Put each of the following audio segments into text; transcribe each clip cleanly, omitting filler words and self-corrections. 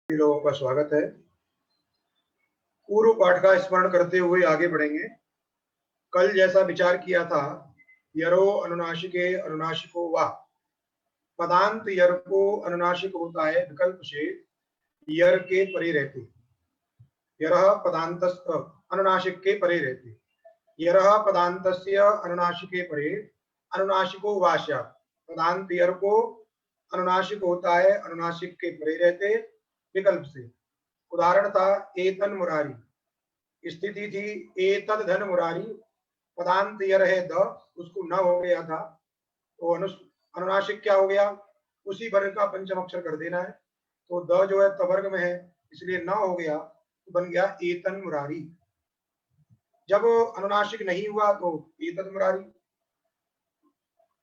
लोगों का स्वागत है। पूर्व पाठ का स्मरण करते हुए आगे बढ़ेंगे। कल जैसा विचार किया था, यरो अनुनासिके अनुनासिको वा, पदांत यर को अनुनासिक होता है विकल्प से यर के परे रहते, यरह पदांत अनुनासिक के परे रहते, यरह पदांतस्य अनुनासिके परे अनुनासिको वा स्यात्, पदांत यर को अनुनासिक होता है अनुनासिक के परे रहते विकल्प से। उदाहरण था एतन मुरारी, स्थिति थी एतद धन मुरारी, पदांत यर है द, उसको न हो गया था तो अनुनासिक क्या हो गया, उसी वर्ग का पंचम अक्षर कर देना है। तो द जो है तवर्ग में है इसलिए न हो गया तो बन गया एतन मुरारी। जब अनुनासिक नहीं हुआ तो एतद मुरारी।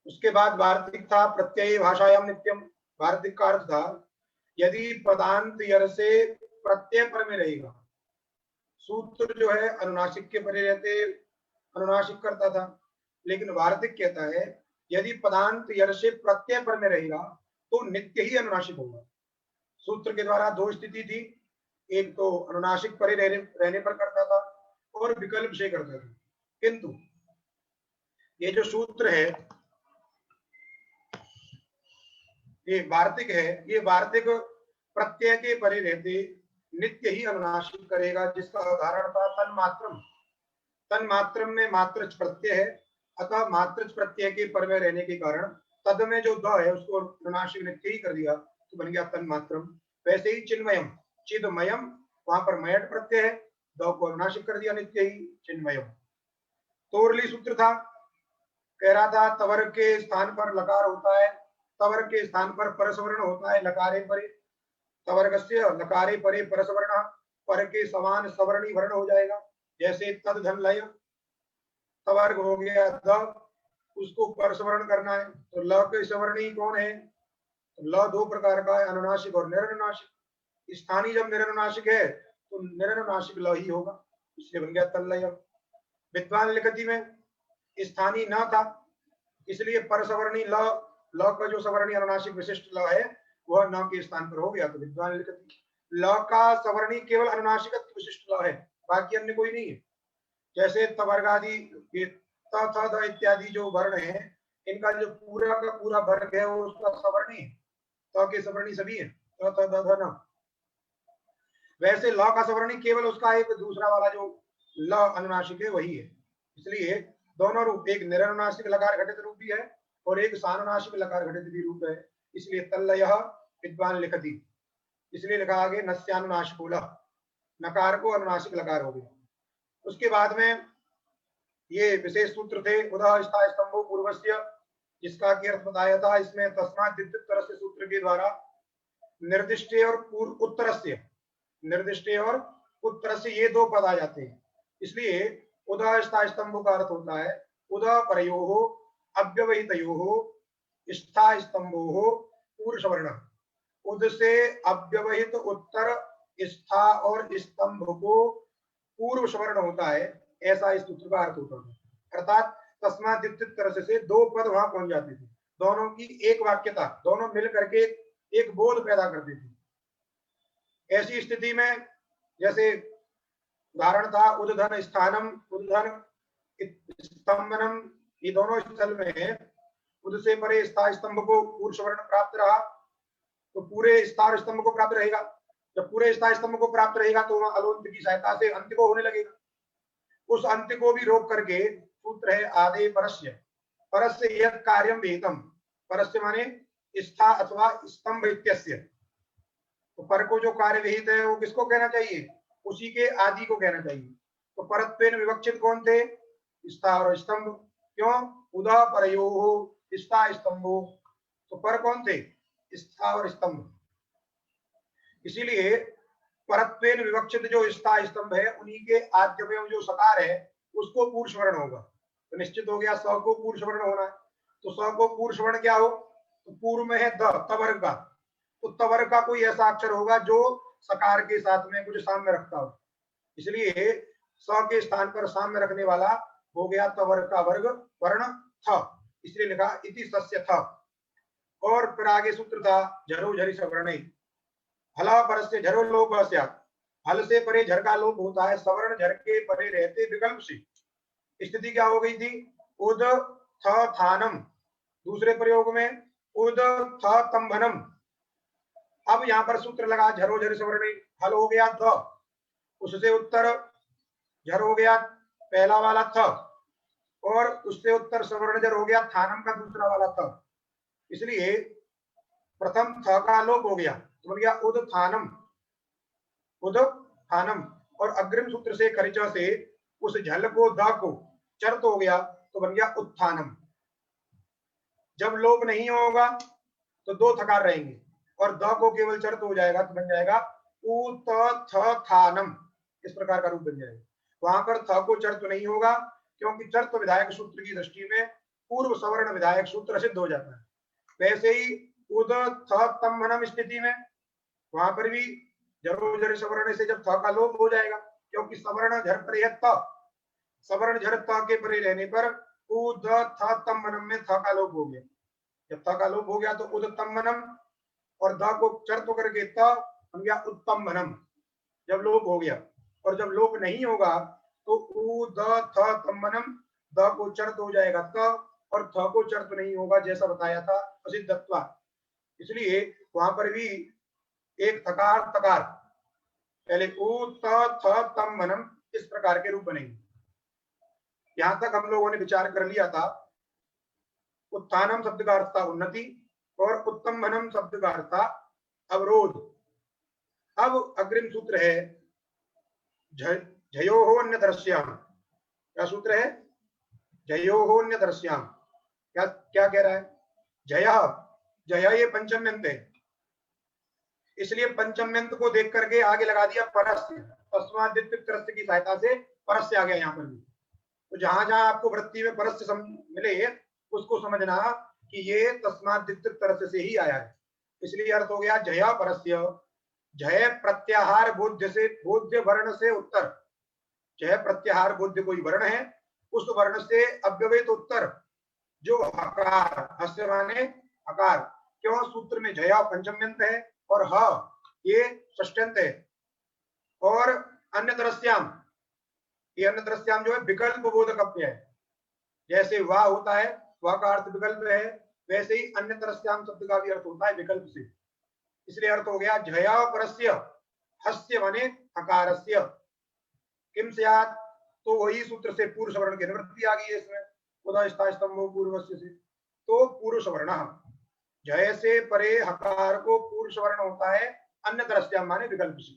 उसके बाद वार्तिक था प्रत्यय भाषायाम नित्यम। वार्तिक का अर्थ था यदि पदांत यर से प्रत्यय पर में रहेगा, सूत्र जो है अनुनासिक के परे रहते अनुनासिक करता था, लेकिन वार्तिक कहता है यदि पदांत यर से प्रत्यय पर में रहेगा तो नित्य ही अनुनासिक होगा। सूत्र के द्वारा दो स्थिति थी, एक तो अनुनासिक परे रहने पर करता था और विकल्प से करता था। किंतु ये जो सूत्र है ये वार्तिक है, ये वार्तिक प्रत्यय के परे रहते नित्य ही अनुनासिक करेगा, जिसका उदाहरण था तन्मात्रम। तन्मात्रम में मात्र प्रत्यय है, अतः मात्र प्रत्यय के पर में रहने के कारण तद में जो द है उसको अनुनासिक नित्य ही कर दिया तो बन गया तन्मात्रम। वैसे ही चिन्मयम, चिदमयम, वहां पर मयट प्रत्यय है, द को अनुनासिक कर दिया नित्य ही चिन्मयम। तोरली सूत्र था, कह रहा था तवर्ग के स्थान पर लकार होता है, तवर्ग के स्थान पर परसवर्ण होता है लकारे परे, तवर्गस्य लकारे परे परसवर्ण, पर के समान सवर्णी वर्ण हो जाएगा। जैसे तद धन लय, तवर्ग हो गया द, उसको परसवर्ण करना है तो ल के सवर्णी कौन है, तो ल दो प्रकार का है, अनुनासिक और निरनुनासिक। स्थानीय जब निरनुनासिक है तो निरनुनासिक ल ही होगा, इसलिए बन गया तल्लय। विद्वान लिखति में स्थानीय न था इसलिए परसवर्णी ल, ल का जो सवर्णी अनुनासिक विशिष्ट ल है वह न के स्थान पर हो गया तो विद्वान लिखति। ल का सवर्णी केवल अनुनासिक विशिष्ट ल है, बाकी अन्य कोई नहीं है। जैसे तवर्ग आदि त थ द इत्यादि जो वर्ण है इनका जो पूरा का पूरा वर्ग है वो उसका सवर्णी है, त के सवर्णी सभी है, त थ द ध न। वैसे ल का सवर्णी केवल उसका एक दूसरा वाला जो ल अनुनासिक है वही है। इसलिए दोनों रूप, एक निरनुनासिक लकार घटित रूप भी है और एक सानुनासिक लकार घटित भी रूप है, इसलिए तल्लयः विद्वान लिखति। इसलिए लिखा आगे नस्यानुनासिको ल, नकार को अनुनासिक लकार हो गया। उसके बाद में ये विशेष सूत्र थे उदः स्था स्तंभो पूर्वस्य, जिसका की अर्थ बताया था। इसमें तस्मात् द्वितीय सूत्र के द्वारा निर्दिष्टे और पूर्व उत्तरस्य, निर्दिष्टे और उत्तरस्य ये दो पद आ जाते हैं। इसलिए उदः स्था स्तंभ का अर्थ होता है उदः परयोः अव्यवहितयोः स्था स्तंभोः पूर्ववर्ण। उद से अव्यवहित उत्तर स्था और स्तंभ को पूर्व स्वर्ण होता है, ऐसा इस सूत्र का अर्थ होता है। अर्थात तस्मात् द्वितीय से दो पद वहां पहुंच जाते थे, दोनों की एक वाक्यता, दोनों मिल करके एक बोध पैदा करती थी। ऐसी स्थिति में जैसे उदाहरण था उद्धन स्थानम, उद्धन स्तंभनम, ये दोनों स्थल में उद से परे स्था स्तंभ को पूर्व स्वर्ण प्राप्त रहा तो पूरे स्था स्तंभ को प्राप्त रहेगा। जब पूरे स्था स्तंभ को प्राप्त रहेगा तो वहां अलोंत की सहायता से अंत्य को होने लगेगा। उस अंत्य को भी रोक करके सूत्र है आदे परस्य, परस्य यत् कार्यम विहितम, परस्य माने स्था अथवा स्तंभ इत्यस्य, तो पर को जो कार्य विहित है वो किसको कहना चाहिए, उसी के आदि को कहना चाहिए। तो परत्वेन विवक्षित कौन थे, स्था और स्तंभ। क्यों, उदा परयोः स्था स्तंभो, तो पर कौन थे, स्था और स्तंभ। इसीलिए परत्वेन विवक्षित जो स्था स्तंभ है उन्हीं के आद्य में जो सकार है उसको पूर्व स्वर्ण होगा। तो निश्चित हो गया स को पूर्व स्वर्ण होना है, तो स को पूर्व स्वर्ण क्या हो, तो पूर्व में है द, तवर्ग का, तो तवर्ग का कोई ऐसा अक्षर होगा जो सकार के साथ में कुछ साम्य रखता हो, इसलिए स के स्थान पर साम्य रखने वाला हो गया तवर्ग का वर्ग वर्ण थ, इसलिए लिखा इति सस्य थ। और फिर आगे सूत्र था झरो झरि सवर्ण, हला परस्य झरो लोप स्यात्, हल से परे झर का लोप होता है, सवर्ण झर के परे रहते विकल्प से। स्थिति क्या हो गई थी, उद थ थानम, दूसरे प्रयोग में उद थ तंभनम। अब यहां पर सूत्र लगा, झरो झर सवर्ण, हल हो गया ध, उससे उत्तर झर हो गया पहला वाला थ, और उससे उत्तर सवर्ण झर हो गया थानम का दूसरा वाला थ। इसलिए प्रथम थ का लोप हो गया तो बन गया उद थानम, उद थानम। और अग्रिम सूत्र से खरिच से उस झल को द को चर्त हो गया तो बन गया उत्थानम। जब लोप नहीं होगा तो दो थकार रहेंगे और द को केवल चर्त हो जाएगा तो बन जाएगा उत थ थानम, इस प्रकार का रूप बन जाएगा। वहां पर थ को चर्त नहीं होगा क्योंकि चर्त विधायक सूत्र की दृष्टि में पूर्व सवर्ण विधायक सूत्र सिद्ध हो जाता है। वैसे ही उद थ तंभनम स्थिति में वहां पर भी जरूर जरूर सवर्ण से जब थ का लोप हो जाएगा, क्योंकि सवर्ण झर पर है त, सवर्ण झर त के परे रहने पर उद थ तंभनम में थ का लोप हो गया। जब थ का लोप हो गया तो उदतम्बनम, और द को चर्त होकर के त बन गया उत्तम्बनम, जब लोप हो गया। और जब लोप नहीं होगा तो उ द थ तम्बनम, द को चर्त हो जाएगा त, और थ को चर्त नहीं होगा जैसा बताया था असिद्धत्वा। इसलिए वहां पर भी एक थकार तकार, पहले उ त थ तम्बनम, इस प्रकार के रूप बनेंगे। यहां तक हम लोगों ने विचार कर लिया था। उत्थानम शब्द का अर्थ था उन्नति और उत्तम्भनम शब्द का अर्थ था अवरोध। अब अग्रिम सूत्र है झयोः अन्यतरस्याम। क्या सूत्र है, झयोः अन्यतरस्याम। क्या क्या कह रहा है, जय जय ये पंचम्यंत है, इसलिए पंचम्यंत को देख करके आगे लगा दिया परस्य, तस्मादित्य त्रस्य की सहायता से परस्य आ गया यहाँ पर भी। तो जहां जहां आपको वृत्ति में परस्य मिले उसको समझना कि ये तस्मादित्य तरस्य से ही आया है। इसलिए अर्थ हो गया जया परस्य, जय प्रत्याहार बोध्य से, बोध्य वर्ण से उत्तर, जय प्रत्याहार बोध्य कोई वर्ण है, उस वर्ण से अव्यवहित उत्तर जो हकार, हस्य माने हकार। क्यों, सूत्र में जया पंचम्यंत है और ह ये षष्ट्यंत है। और अन्य तरस्याम, ये अन्य तरस्याम जो है विकल्प बोधक अव्यय है। जैसे वाह होता है, वाह का अर्थ विकल्प है, वैसे ही अन्य तरस्याम शब्द का भी अर्थ होता है विकल्प से। इसलिए अर्थ हो गया जया परस्य, हस्य माने हकारस्य, किम स्यात्, तो वही सूत्र से पूर्व सवर्ण की निवृत्ति आ गई है इसमें, उदस्ता स्तंभो पूर्वस्य से। तो पूर्व सवर्ण, जय से परे हकार को पूर्व सवर्ण होता है अन्य तरस्याम माने विकल्प से।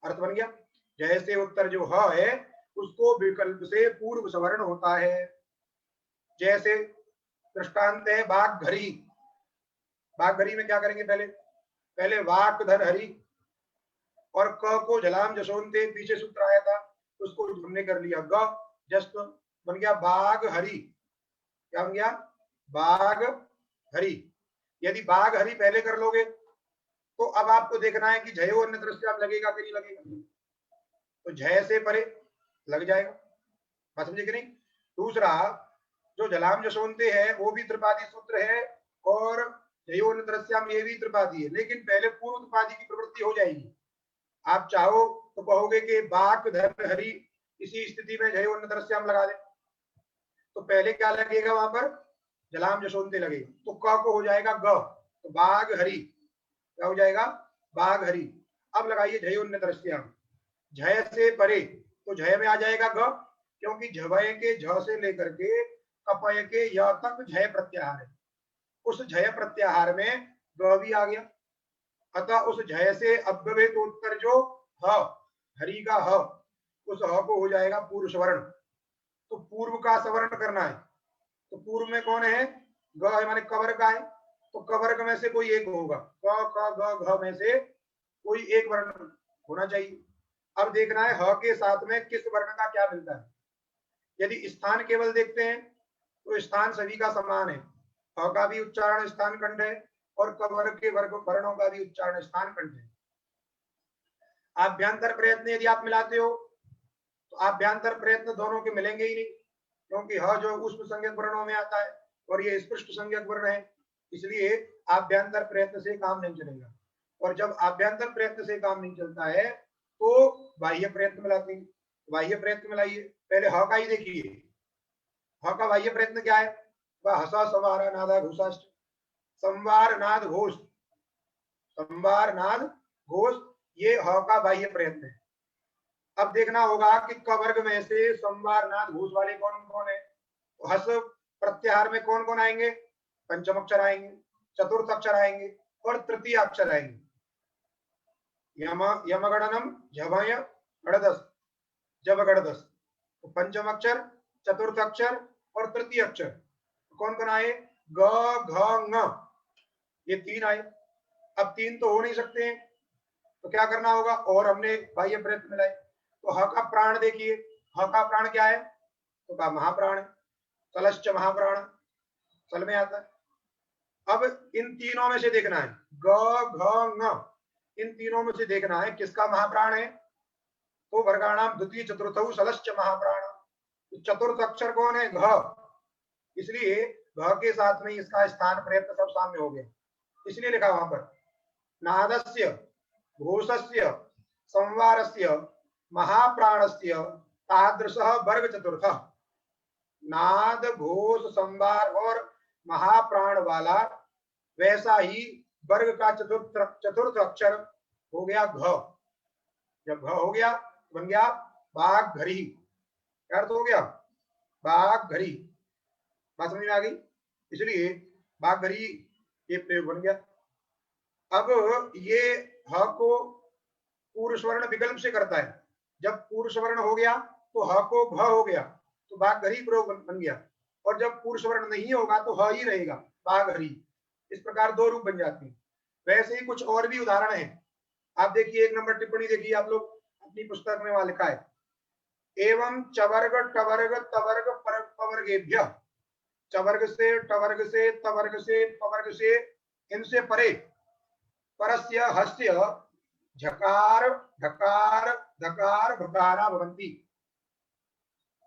अर्थ बन गया, जय से उत्तर जो ह है उसको विकल्प से पूर्व सवर्ण होता है। जैसे दृष्टांत है बाघ घरी, बाघ घरी में क्या करेंगे, पहले पहले वाक धर हरी, और क को जलाम जसोनते पीछे सूत्र आया था उसको हमने कर लिया ग जस्ट, बन गया बाघ हरी। क्या बन गया, बाघ हरी। यदि बाघ हरी पहले कर लोगे तो अब आपको देखना है कि जयो अन्य दृष्टि लगेगा कि नहीं लगेगा। तो जय से परे लग जाएगा, बात समझे कि नहीं। दूसरा जो जलाम जसोनते है वो भी त्रिपादी सूत्र है, और जयो अन्य दृश्याम ये भी त्रिपादी है, लेकिन पहले पूर्व त्रिपादी की प्रवृत्ति हो जाएगी। आप चाहो तो कहोगे कि बाक धर हरी, इसी स्थिति में जयो अन्य दृश्याम लगा दे, तो पहले क्या लगेगा, वहां पर जलाम जसोनते लगेगा, तो क को हो जाएगा ग, तो बाघ हरी क्या हो जाएगा, बाघ हरी। अब लगाइए जयोन्य दृश्याम, झय से परे, तो झय में आ जाएगा ग, क्योंकि झवय के झ से लेकर के कपय के य तक झय प्रत्याहार है, उस झय प्रत्याहार में ग भी आ गया। अतः उस झय से अव्यवहित उत्तर जो ह, हरि का ह, उस ह को हो जाएगा पूर्व सवर्ण। तो पूर्व का सवर्ण करना है, तो पूर्व में कौन है, ग है माने कवर का है, तो कवर्ग में से कोई एक होगा, क क ग घ में से कोई एक वर्ण होना चाहिए। अब देखना है ह के साथ में किस वर्ण का क्या मिलता है। यदि स्थान केवल देखते हैं तो स्थान सभी का समान है, ह का भी उच्चारण स्थान कंठ है और कवर्ग के वर्ग वर्णों का भी उच्चारण स्थान कंठ है। आभ्यंतर प्रयत्न यदि आप मिलाते हो तो आभ्यंतर प्रयत्न दोनों के मिलेंगे ही नहीं, क्योंकि ह जो उष्म संज्ञक वर्णों में आता है और ये स्पृष्ट संज्ञक वर्ण है, इसलिए आभ्यंतर प्रयत्न से काम नहीं चलेगा। और जब आभ्यंतर प्रयत्न से काम नहीं चलता है तो बाह्य प्रयत्न मिलाते हैं। बाह्य प्रयत्न मिलाइए, पहले ह का ही देखिए। ह का बाह्य प्रयत्न क्या है? वह हसा संवार नादा घोषाष्ट, संवार नाद घोष, संवार नाद घोष, ये ह का बाह्य प्रयत्न है। अब देखना होगा कि क वर्ग में से संवार नाद घोष वाले कौन कौन है। तो हस प्रत्याहार में कौन कौन आएंगे? पंचम अक्षर आएंगे, चतुर्थ अक्षर आएंगे और तृतीय अक्षर आएंगे। यम यमगणनम झमय गणदस, जब गणदस, तो पंचम अक्षर, चतुर्थ अक्षर और तृतीय अक्षर कौन कौन आए? ग घ ङ, ये तीन आए। अब तीन तो हो नहीं सकते हैं, तो क्या करना होगा? और हमने बाह्य प्रयत्न मिलाए। तो ह का प्राण देखिए, ह का प्राण क्या है? तो का महाप्राण, सलश्च महाप्राण, सल में आता है। अब इन तीनों में से देखना है, ग घ ङ, इन तीनों में से देखना है किसका महाप्राण है। तो वर्गाणाम द्वितीय चतुर्थ सलश्च महाप्राण, चतुर्थ अक्षर कौन है? घ, इसलिए घ के साथ में इसका स्थान प्रयत्न सब सामने हो गया। इसलिए लिखा वहां पर नादस्य घोषस्य संवारस्य महाप्राणस्य तादृशः वर्ग चतुर्थ। नाद घोष संवार और महाप्राण वाला वैसा ही वर्ग का चतुर्थ अक्षर हो गया घ। जब घ हो गया बन गया बाघ घरी, क्या अर्थ हो गया? बाघ घरी, बात समझ में आ गई? इसलिए बाघ घरी ये प्रयोग बन गया। अब ये ह को पूर्व स्वर्ण विकल्प से करता है। जब पूर्व स्वर्ण हो गया तो ह को भ हो गया, तो बाघ घरी प्रयोग बन गया। और जब पूर्व स्वर्ण नहीं होगा तो ह ही रहेगा, बाघ हरी। इस प्रकार दो रूप बन जाते हैं। वैसे ही कुछ और भी उदाहरण हैं। आप देखिए 1 नंबर टिप्पणी देखिए, आप लोग अपनी पुस्तक में वहां लिखा है एवं चवर्ग टवर्ग तवर्ग पवर्गेभ्य, चवर्ग से टवर्ग से तवर्ग से पवर्ग से इनसे परे परस्य हस्य झकार ढकार धकार भकारा भवन्ति।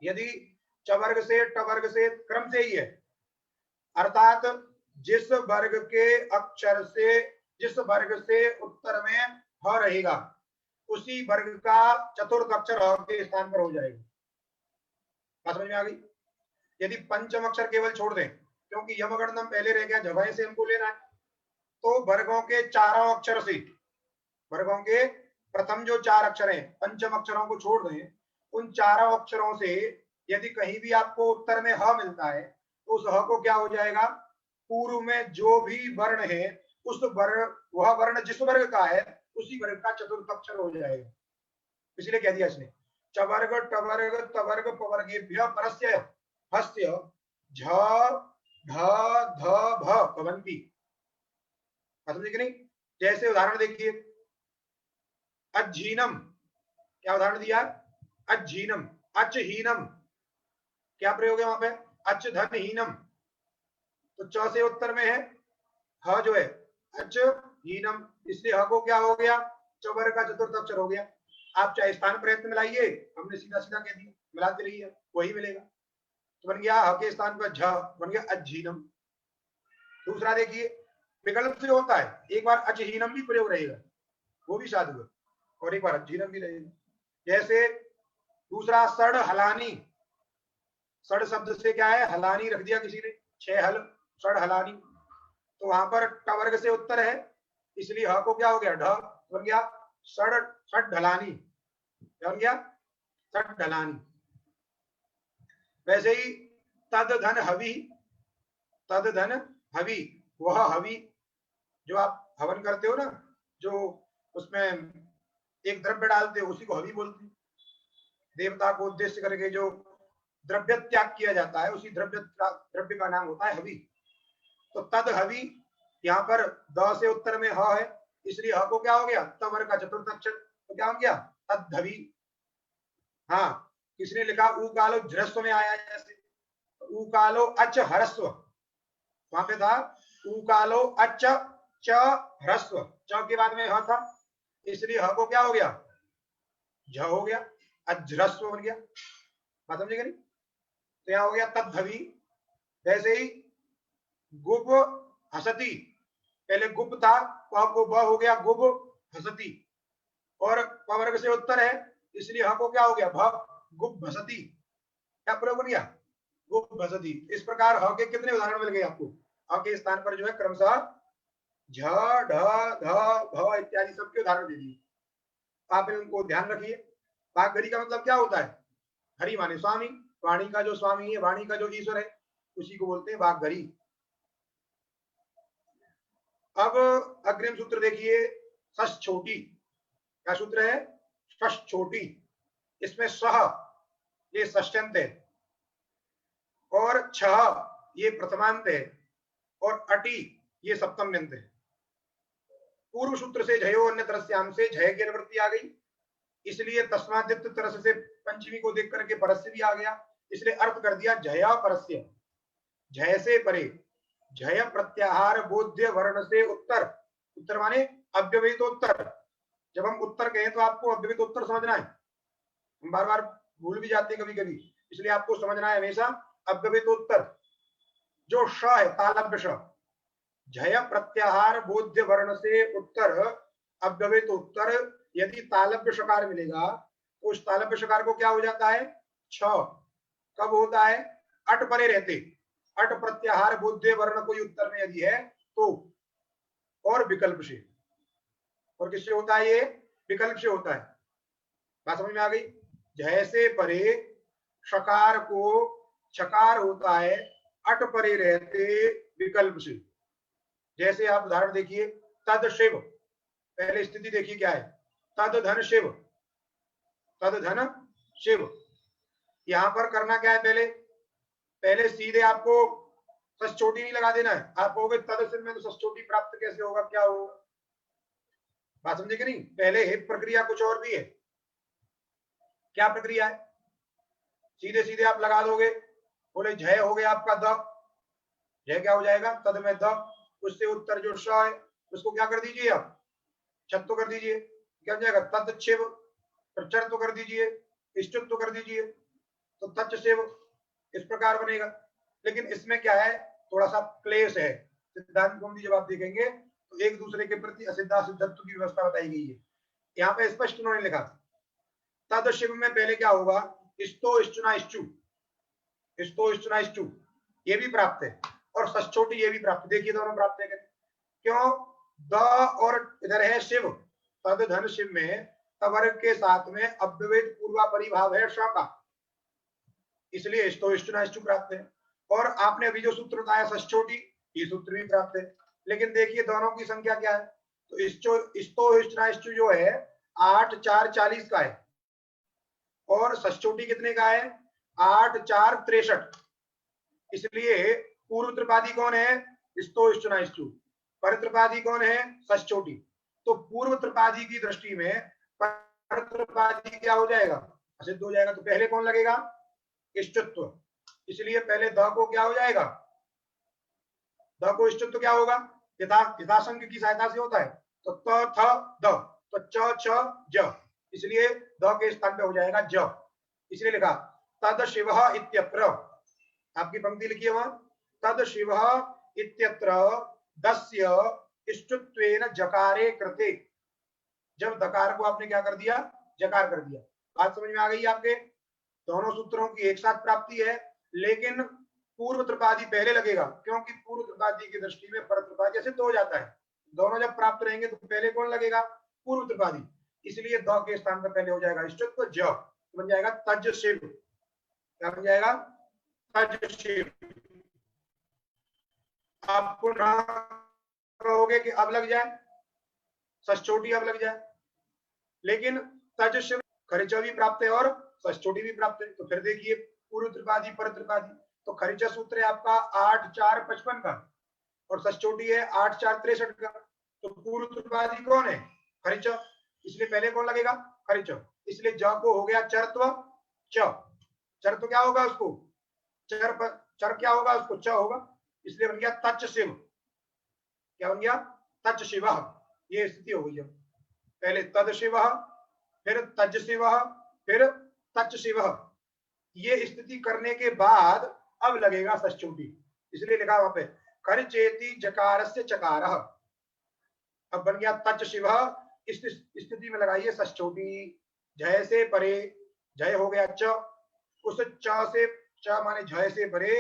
यदि चवर्ग से टवर्ग से क्रम से ही है, अर्थात जिस वर्ग के अक्षर से, जिस वर्ग से उत्तर में ह रहेगा उसी वर्ग का चतुर्थ अक्षर ह के स्थान पर हो जाएगा। बात समझ में आ गई? यदि पंचम अक्षर केवल छोड़ दें, क्योंकि यमगणनम पहले रह गया, जवाई से हमको लेना है, तो वर्गों के चारों अक्षर से, वर्गों के प्रथम जो चार अक्षर हैं पंचम अक्षरों को छोड़ दें, उन चारों अक्षरों से यदि कहीं भी आपको उत्तर में ह मिलता है तो उस ह को क्या हो जाएगा? पूर्व में जो भी वर्ण है उस वर्ग, वह वर्ण जिस वर्ग का है उसी वर्ग का चतुर्थ अक्षर हो जाएगा। इसलिए कह दिया इसने चवर्ग टवर्ग तवर्ग पवर्गेभ्य परस्य हस्य झ ढ ध भ भवन्ति। समझे कि नहीं? जैसे उदाहरण देखिए, अज्जीनम, क्या उदाहरण दिया? अज्जीनम, अचहीनम, क्या प्रयोग है वहां पे? अच धन हीनम, तो च से उत्तर में है ह जो है अच हीनम, इसलिए ह को क्या हो गया? चवर्ग का चतुर्थ अक्षर हो गया। आप चाहे स्थान प्रयत्न मिलाइए, हमने सीधा सीधा कह दिया, मिलाते रहिए वही मिलेगा। तो बन गया ह के स्थान पर झ, बन गया अज्जीनम। दूसरा देखिए, विकल्प से होता है, एक बार अचहीनम भी प्रयोग रहेगा, वो भी शाद हुआ, और एक बार अज्जीनम भी रहेगा। जैसे दूसरा सड़ हलानी, सड़ शब्द से क्या है? हलानी रख दिया किसी ने, 6 हल, सड़ हलानी, तो वहां पर टवर्ग से उत्तर है, इसलिए ह को क्या हो गया? ढ, बन गया सड़ सड़ ढलानी, क्या बन गया? सड़ ढलानी। वैसे ही तद धन हवि, तद धन हवि, वह हवि, जो आप हवन करते हो ना, जो उसमें एक द्रव्य डालते हो उसी को हवि बोलते हैं। देवता को उद्देश्य करके जो द्रव्य त्याग किया जाता है उसी द्रव्य का नाम होता है हवि। तो तद हवि, यहाँ पर द से उत्तर में ह है, इसलिए ह को क्या हो गया? तवर का चतुर्थ अक्षर, तो क्या हो गया? तद्धवि। हाँ, किसने लिखा? उकालो झ्रस्व में आया है, जैसे उकालो अच हरस्व, वहां पे था उकालो अच च ह्रस्व, च के बाद में ह था, इसलिए ह को क्या हो गया? झ हो गया, अज्रस्व बन गया। बात समझे नहीं? तो यहाँ हो गया तद्धवि। वैसे ही गुप हसती, पहले गुप था, प को ब हो गया गुब भसती, और प वर्ग से उत्तर है इसलिए ह को क्या हो गया भ गुप भसती। क्या प्रयोग बन गया? गुप भसती। इस प्रकार ह के कितने उदाहरण मिल गए आपको? ह के स्थान पर जो है क्रमशः झ ढ ध भ इत्यादि सबके उदाहरण दे दिए। आप इनको ध्यान रखिए। वाग्गरी का मतलब क्या होता है? हरि माने स्वामी, वाणी का जो स्वामी है, वाणी का जो ईश्वर है, उसी को बोलते हैं वाग्गरी। अब अग्रिम सूत्र देखिए, सस छोटी। क्या सूत्र है? सस छोटी। इसमें सह ये षष्ट्यंत है, और छह ये प्रथमांत है, और अटी ये सप्तम्यंत है। पूर्व सूत्र से झयो अन्य तरस्याम से झय की अनुवृत्ति आ गई, इसलिए तस्मादित्य तरस से पंचमी को देख करके परस्य भी आ गया, इसलिए अर्थ कर दिया झया परस्य। झय से परे, झय प्रत्याहार बोध्य वर्ण से उत्तर। उत्तर माने अव्यवहितोत्तर। जब हम उत्तर कहें तो आपको अव्यवहितोत्तर समझना है, हम बार बार भूल भी जाते हैं कभी कभी, इसलिए आपको समझना है हमेशा अव्यवहितोत्तर। जो श है तालव्य श, झय प्रत्याहार बोध्य वर्ण से उत्तर अव्यवहितोत्तर। यदि तालव्य शकार मिलेगा तो उस तालव्य शकार को क्या हो जाता है? छ। कब होता है? अट परे रहते। अट प्रत्याहार बोध्य वर्ण कोई उत्तर में यदि है तो, और विकल्प से। और किससे होता है ये? विकल्प से होता है। बात समझ में आ गई? झय से परे शकार को छकार होता है अट परे रहते विकल्प से। जैसे आप उदाहरण देखिए, तद शिव। पहले स्थिति देखिए क्या है? तद धन शिव, तद धन शिव। यहां पर करना क्या है? पहले पहले सीधे आपको सस चोटी नहीं लगा देना है। आप कहोगे तद शिव में तो सस चोटी प्राप्त कैसे होगा, क्या होगा? बात समझे कि नहीं? पहले एक प्रक्रिया कुछ और भी है। क्या प्रक्रिया है? सीधे सीधे आप लगा दोगे, बोले जय हो गया आपका द, जय क्या हो जाएगा? तद में द, उससे उत्तर जो श है उसको क्या कर दीजिए आप? छत तो कर दीजिए, क्या हो जाएगा? तद शिव। प्रचर तो कर दीजिए, इष्टुत तो कर दीजिए, तो तच शिव। इस प्रकार बनेगा। लेकिन इसमें क्या है? थोड़ा सा क्लेश है। सिद्धांत कौमुदी जब आप देखेंगे तो एक दूसरे के प्रति असिद्धा सिद्धत्व की व्यवस्था बताई गई है। यहाँ पे स्पष्ट उन्होंने लिखा तद शिव में पहले क्या होगा? इस्तो इष्टुना इष्टु, इस्तो इष्टुना इष्टु ये भी प्राप्त है, और सचोटी ये भी प्राप्त। देखिए दोनों प्राप्त है। क्यों? द और इधर है शिव, तद धन शिव में तवर्ग के साथ में अव्यवहित पूर्वा परिभाव है श का, इसलिए इस्तो इष्टुना इष्टु प्राप्त है। और आपने अभी जो सूत्र बताया सचोटी, ये सूत्र भी प्राप्त है। लेकिन देखिए दोनों की संख्या क्या है? तो इस्तो इष्टुना इष्टु जो है 8 4 40 का है, और सचोटी कितने का है? 8 4 63। इसलिए पूर्व त्रिपादी कौन है? इस्तो इष्टुना इष्टु। पर त्रिपादी कौन है? सचोटी। तो पूर्व त्रिपादी की दृष्टि में पर त्रिपादी क्या हो जाएगा? असिद्ध हो जाएगा। तो पहले कौन लगेगा? इष्टत्व। इसलिए पहले द को क्या हो जाएगा? द को इष्टत्व क्या होगा? यथासंख्य की सहायता से होता है। तो त थ द, तो च छ ज, इसलिए द के स्थान पे हो जाएगा ज। इसलिए लिखा तद शिव इत्यत्र। आपकी पंक्ति लिखी है वहां, तद शिव इत्यत्र दस्य इष्टत्वेन जकारे कृते। जब दकार को आपने क्या कर दिया? जकार कर दिया। बात समझ में आ गई आपके? दोनों सूत्रों की एक साथ प्राप्ति है, लेकिन पूर्व त्रिपादी पहले लगेगा, क्योंकि पूर्व त्रिपादी की दृष्टि में पर त्रिपादी सिद्ध हो जाता है। दोनों जब प्राप्त रहेंगे तो पहले कौन लगेगा? पूर्व त्रिपादी। इसलिए द के स्थान पर पहले हो जाएगा इष्टत्व ज, बन जाएगा तज शिव। क्या बन जाएगा? तज शिव। आप पुनः कहोगे कि अब लग जाए, सचोटी अब लग जाए, लेकिन तज शिव खरिच भी प्राप्त है और सचोटी भी प्राप्त है। तो फिर देखिए पूर्व त्रिपादी पर त्रिपादी, तो खरिच सूत्र है आपका 8 4 55 का, और सचोटी है 8 4 63 का। तो पूर्व त्रिपादी कौन है? खरिच। इसलिए पहले कौन लगेगा? खरिच। इसलिए ज को हो गया चरत्व च। चर तो क्या होगा उसको? चर पर चर क्या होगा उसको? च होगा। इसलिए बन गया तच शिव। क्या बन गया? तच शिव। ये स्थिति हो गई। जब पहले तद शिव, फिर तज शिव, फिर तच शिव, ये स्थिति करने के बाद अब लगेगा सचोटी। इसलिए लिखा वहां पे खरिचेति जकारस्य चकारः। अब बन गया तच शिव। इस स्थिति में लगाइए सचोटी, जय से परे, जय हो गया च, उस च से, च माने जय से परे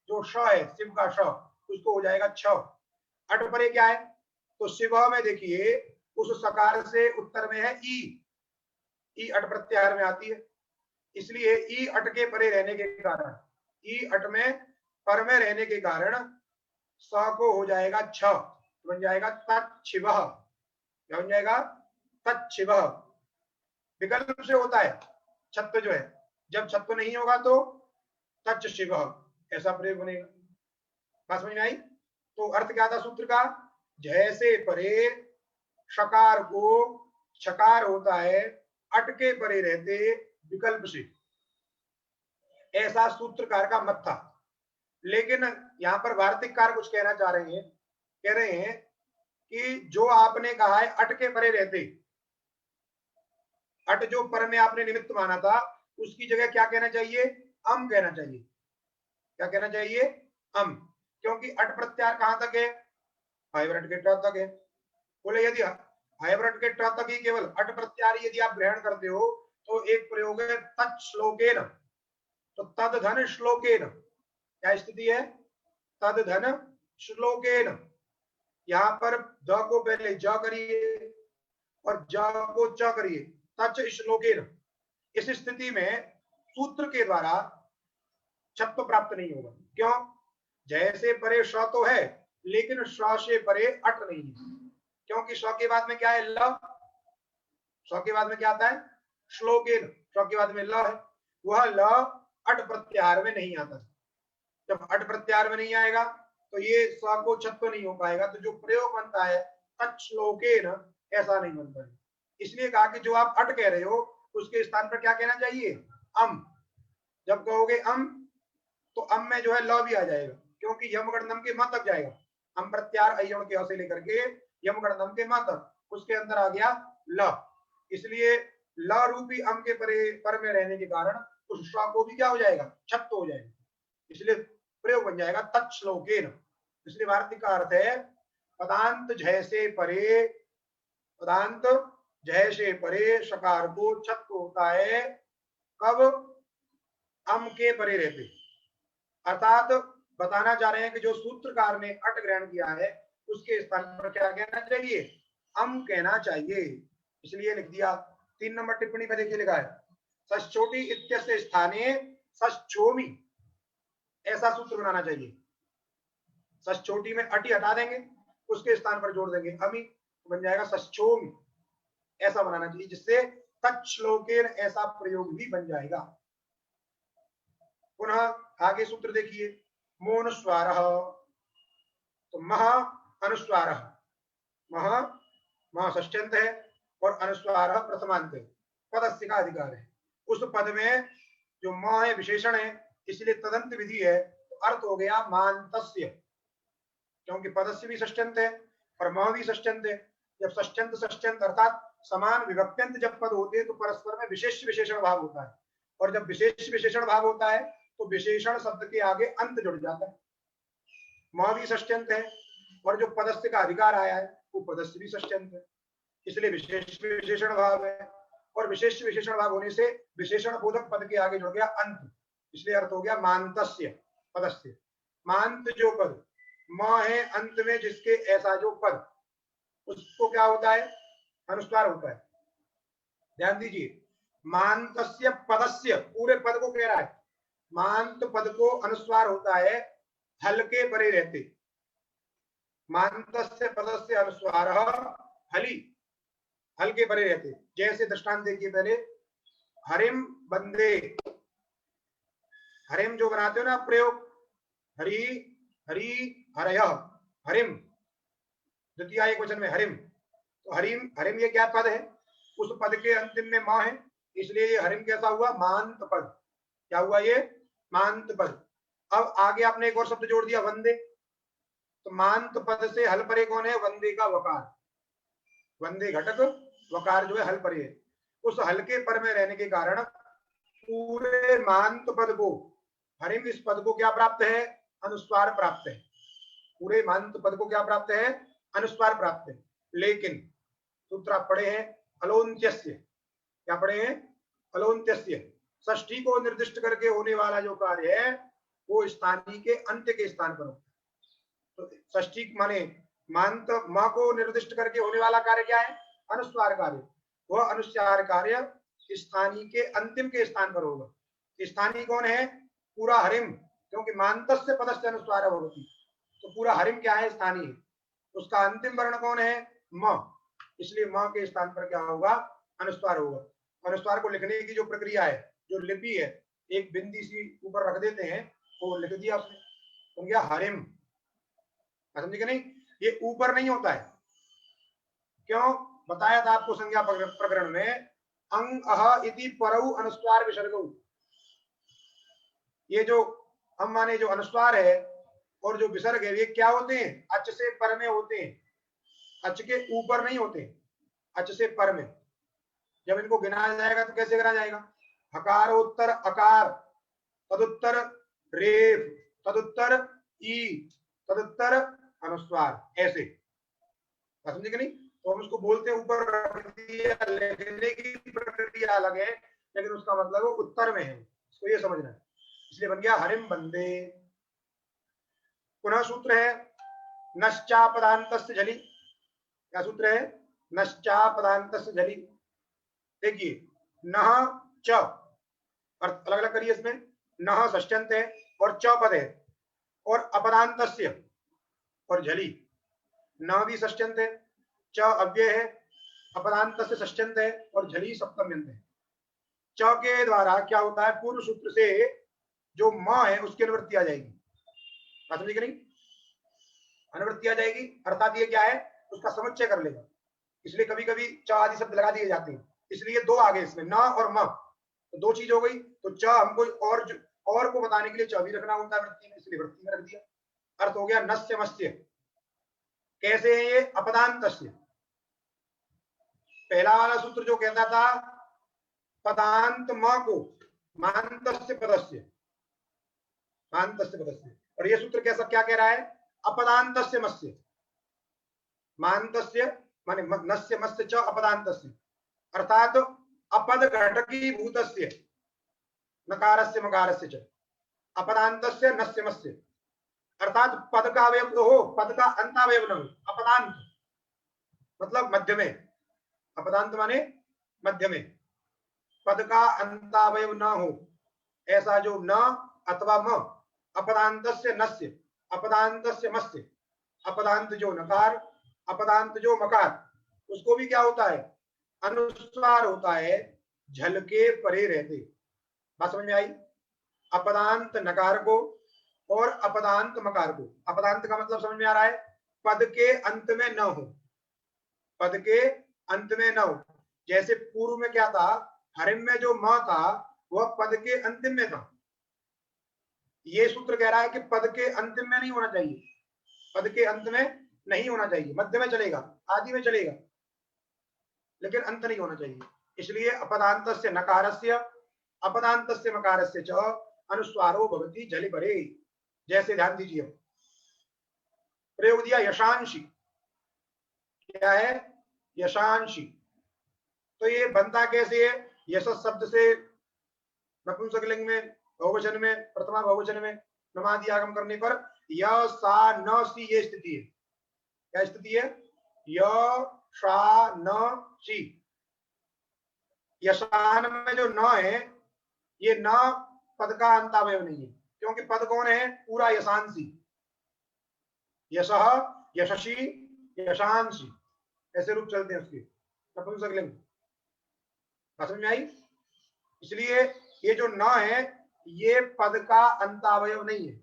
जो श है शिव का श, उसको हो जाएगा छ। अट परे क्या है, तो शिव में देखिए उस सकार से उत्तर में है ई, ई अट प्रत्याहार में आती है, इसलिए ई अट के परे रहने के कारण, ई अट में पर में रहने के कारण स को हो जाएगा छ, बन जाएगा तच्छिव। क्या बन जाएगा, तच्छिव। विकल्प से होता है छत्व जो है, जब छत्व नहीं होगा तो तच शिव, ऐसा प्रयोग बनेगा। बात समझ में आई? तो अर्थ क्या था सूत्र का, जैसे परे शकार को छकार होता है अटके परे रहते विकल्प से, ऐसा सूत्रकार का मत था। लेकिन यहां पर वार्तिककार कुछ कहना चाह रहे हैं, कह रहे हैं कि जो आपने कहा है अटके परे रहते, अट जो पर में आपने निमित्त माना था उसकी जगह क्या कहना चाहिए, अम कहना चाहिए। क्या कहना चाहिए, अम, क्योंकि अट प्रत्याहार कहां तक है, हाइब्रिड के ट तक है। बोले यदि हाइब्रिड के ट तक ही केवल अट प्रत्याहार यदि आप ग्रहण करते हो तो एक प्रयोग है तत् श्लोकेन, तो तद धन श्लोकेन, क्या स्थिति है, तद धन श्लोकेन। यहां पर द को पहले ज करिए और ज को च करिए, तच श्लोकेन। इस स्थिति में सूत्र के द्वारा छत्व प्राप्त नहीं होगा। क्यों, जैसे परे श तो है लेकिन श से परे अट नहीं है, क्योंकि श के बाद में क्या है, ल, श के बाद में क्या आता है, श्लोकेन, श के बाद में ल है, वह ल अट प्रत्याहार में नहीं आता। जब अट प्रत्याहार में नहीं आएगा तो ये स को छत्व नहीं हो पाएगा, तो जो प्रयोग बनता है तच्छ्लोकेन, ऐसा नहीं बनता है। इसलिए कहा कि जो आप अट कह रहे हो उसके स्थान पर क्या कहना चाहिए, अम। जब कहोगे अम तो अम में जो है ल भी आ जाएगा, क्योंकि यमगणनम के म तक जाएगा। अम प्रत्याहार अयण के से लेकर के यमगणनम के म तक, उसके अंदर आ गया ल, इसलिए ल रूपी अम के पर में रहने के कारण उस श को भी क्या हो जाएगा, छत्व हो जाएगा, इसलिए प्रयोग बन जाएगा तच्छ्लोकेन। इसलिए वार्तिक का अर्थ है पदांत जय से परे, पदांत जय से परे शकार को छत्व होता है कब, अम के परे रहते। अर्थात बताना चाह रहे हैं कि जो सूत्रकार ने अट ग्रहण किया है उसके स्थान पर क्या कहना चाहिए, अम कहना चाहिए। इसलिए लिख दिया। 3 नंबर टिप्पणी में देखिए लिखा है सचोटी इत्यस्य स्थाने सचोमी, ऐसा सूत्र बनाना चाहिए। सचोटी में अटी हटा देंगे, उसके स्थान पर जोड़ देंगे अमी, तो बन जाएगा सचोमी, ऐसा बनाना चाहिए, जिससे तच्छ्लोकेन ऐसा प्रयोग भी बन जाएगा। पुनः आगे सूत्र देखिए, मोनुस्वार, तो मह अनुस्वार, मह मह षष्ट्यंत है और अनुस्वार प्रथमांत है, पदस्य का अधिकार है। उस पद में जो म है विशेषण है, इसलिए तदंत विधि है, तो अर्थ हो गया मांतस्य, क्योंकि पदस्य भी षष्ट्यंत है और म भी षष्ट्यंत है। जब षष्ट्यंत षष्ट्यंत अर्थात समान विभक्त्यंत जब पद होते हैं तो परस्पर में विशेष विशेषण भाव होता है, और जब विशेष विशेषण भाव होता है तो विशेषण शब्द के आगे अंत जुड़ जाता है। म भी षष्ट्यंत है और जो पदस्य का अधिकार आया है वो पदस्य भी षष्ट्यंत है, इसलिए विशेष विशेषण भाव है, और विशेष विशेषण भाव होने से विशेषण बोधक पद के आगे जुड़ गया अंत, इसलिए अर्थ हो गया मांतस्य पदस्य। मांत जो पद म है अंत में जिसके ऐसा जो पद, उसको क्या होता है, अनुस्वार होता है। ध्यान दीजिए, मांतस्य पदस्य, पूरे पद को कह रहा है, मांत पद को अनुस्वार होता है हल्के परे रहते, मांतस्य पदस्य अनुस्वार हली, हल्के परे रहते। जैसे दृष्टांत देखिए पहले, हरिम बंदे, हरिम जो बनाते हो ना प्रयोग, हरि हरि हरय, हरिम द्वितीय एक वचन में हरिम, तो हरिम, हरिम ये क्या पद है, उस पद के अंतिम में मां है, इसलिए ये हरिम कैसा हुआ, मांत पद। क्या हुआ ये, मांत पद। अब आगे आपने एक और शब्द जोड़ दिया वंदे, तो मांत पद से हल परे कौन है, वंदे का वकार, वंदे घटक वकार जो है हल परे है। उस हल्के पर में रहने के कारण पूरे मांत पद को, हरिम इस पद को क्या प्राप्त है, अनुस्वार प्राप्त है, पूरे मांत पद को क्या प्राप्त है, अनुस्वार प्राप्त है। लेकिन सूत्र आप पढ़े हैं अलोन्त्यस्य, क्या पढ़े हैं? अलोन्त्यस्य। षष्ठी को निर्दिष्ट करके होने वाला जो कार्य है वो स्थानीय के अंत्य के स्थान पर होता है। तो षष्ठी माने मांत मां को निर्दिष्ट करके होने वाला कार्य क्या है? अनुस्वार कार्य। वह अनुस्वार कार्य स्थानीय के अंतिम के स्थान पर होगा। स्थानीय कौन है? पूरा हरिम, क्योंकि मांतस्य पदस्य अनुस्वार होती, तो पूरा हरिम क्या है? स्थानीय। उसका अंतिम वर्ण कौन है? म, इसलिए म के स्थान पर क्या होगा? अनुस्वार होगा। अनुस्वार को लिखने की जो प्रक्रिया है, जो लिपि है, एक बिंदी सी ऊपर रख देते हैं, वो लिख दिया उसने, तो गया हरिम। समझे कि नहीं? ये ऊपर नहीं होता है, क्यों? बताया था आपको संज्ञा प्रकरण में, अंग अह इति परऊ अनुस्वार विसर्गौ। ये जो हम माने जो अनुस्वार है और जो विसर्ग है, ये क्या होते हैं? अच से पर में होते हैं, अच के ऊपर नहीं होते, अच से पर में। जब इनको गिनाया जाएगा तो कैसे गिना जाएगा? हकारोत्तर अकार, तदुत्तर रेफ, तदुत्तर ई, तदुत्तर अनुस्वार, ऐसे। समझे कि नहीं? तो हम उसको बोलते हैं ऊपर रख दिया, लिखने की प्रक्रिया अलग है, लेकिन उसका मतलब वो उत्तर में है, इसको ये समझना है। इसलिए बन गया हरिम बंदे। पुनः सूत्र है नश्चापदान्तस्य झलि। क्या सूत्र है? नश्चापदान्तस्य झलि। देखिए नह च, और अलग अलग करिए इसमें, नह षष्ट्यंत है और च पद है, और अपदान्तस्य और झलि। न भी षष्ट्यंत है, च अव्यय है, अपदान्तस्य षष्ट्यंत है और झलि सप्तम्यंत है। च के द्वारा क्या होता है? पूर्व सूत्र से जो म है उसकी अनुवृत्ति आ जाएगी। बात समझी कि नहीं? अनुवृत्ति आ जाएगी, अर्थात ये क्या है? उसका समुच्चय कर लेगा। इसलिए कभी कभी च आदि शब्द लगा दिए जाते हैं, इसलिए दो आ गए इसमें, न और म, तो दो चीज हो गई। तो च हमको और को बताने के लिए च भी रखना होता है वृत्ति में, इसलिए वृत्ति में रख दिया। अर्थ हो गया नस्य मस्य। कैसे है ये? अपदान्तस्य। पहला वाला सूत्र जो कहता था पदांत म को मांतस्य पदस्य, मांतस्य पदस्य, और ये सूत्र कैसा क्या कह रहा है? अपदान्तस्य मस्य। मांतस्य माने नस्य मस्य च अपदान्तस्य, अर्थात अपद घटकी भूतस्य नकारस्य मकारस्य च अपदान्तस्य नस्य मस्य, अर्थात पद का अवयव हो, पद का अंतावयव न हो। अपदांत मतलब मध्य में, अपदांत माने मध्य में, पद का अंतावयव न हो, ऐसा जो न अथवा म। अपदान्तस्य नस्य, अपदान्तस्य मस्य, अपदांत जो नकार, अपदांत जो मकार, उसको भी क्या होता है? अनुस्वार होता है, झल के परे रहते। बात समझ में आई? अपदांत नकार को और अपदांत मकार को। अपदांत का मतलब समझ में आ रहा है? पद के अंत में न हो, पद के अंत में न हो। जैसे पूर्व में क्या था? हरिम में जो म था वह पद के अंतिम में था। ये सूत्र कह रहा है कि पद के अंतिम में नहीं होना चाहिए, पद के अंत में नहीं होना चाहिए, मध्य में चलेगा, आदि में चलेगा, लेकिन अंत नहीं होना चाहिए। इसलिए अपदान्तस्य नकारस्य अपदान्तस्य मकारस्य च अनुस्वारो भवति झलि परे। जैसे ध्यान दीजिए, प्रयोग दिया यशांशी। क्या है? यशांशी। तो ये बनता कैसे है? यश शब्द से नपुंसकलिंग में बहुवचन में, प्रथमा बहुवचन में नमादि आगम करने पर य सा न सी, ये स्थिति है। क्या स्थिति है? य सा न सी। यशान में जो न है, ये न पद का अंतावयव नहीं है, क्योंकि पद कौन है? पूरा यशांसी। यशः, यशसी, यशांसी, ऐसे रूप चलते हैं उसके नपुंसकलिंग। समझ में आई? इसलिए ये जो न है ये पद का अंतावयव नहीं है,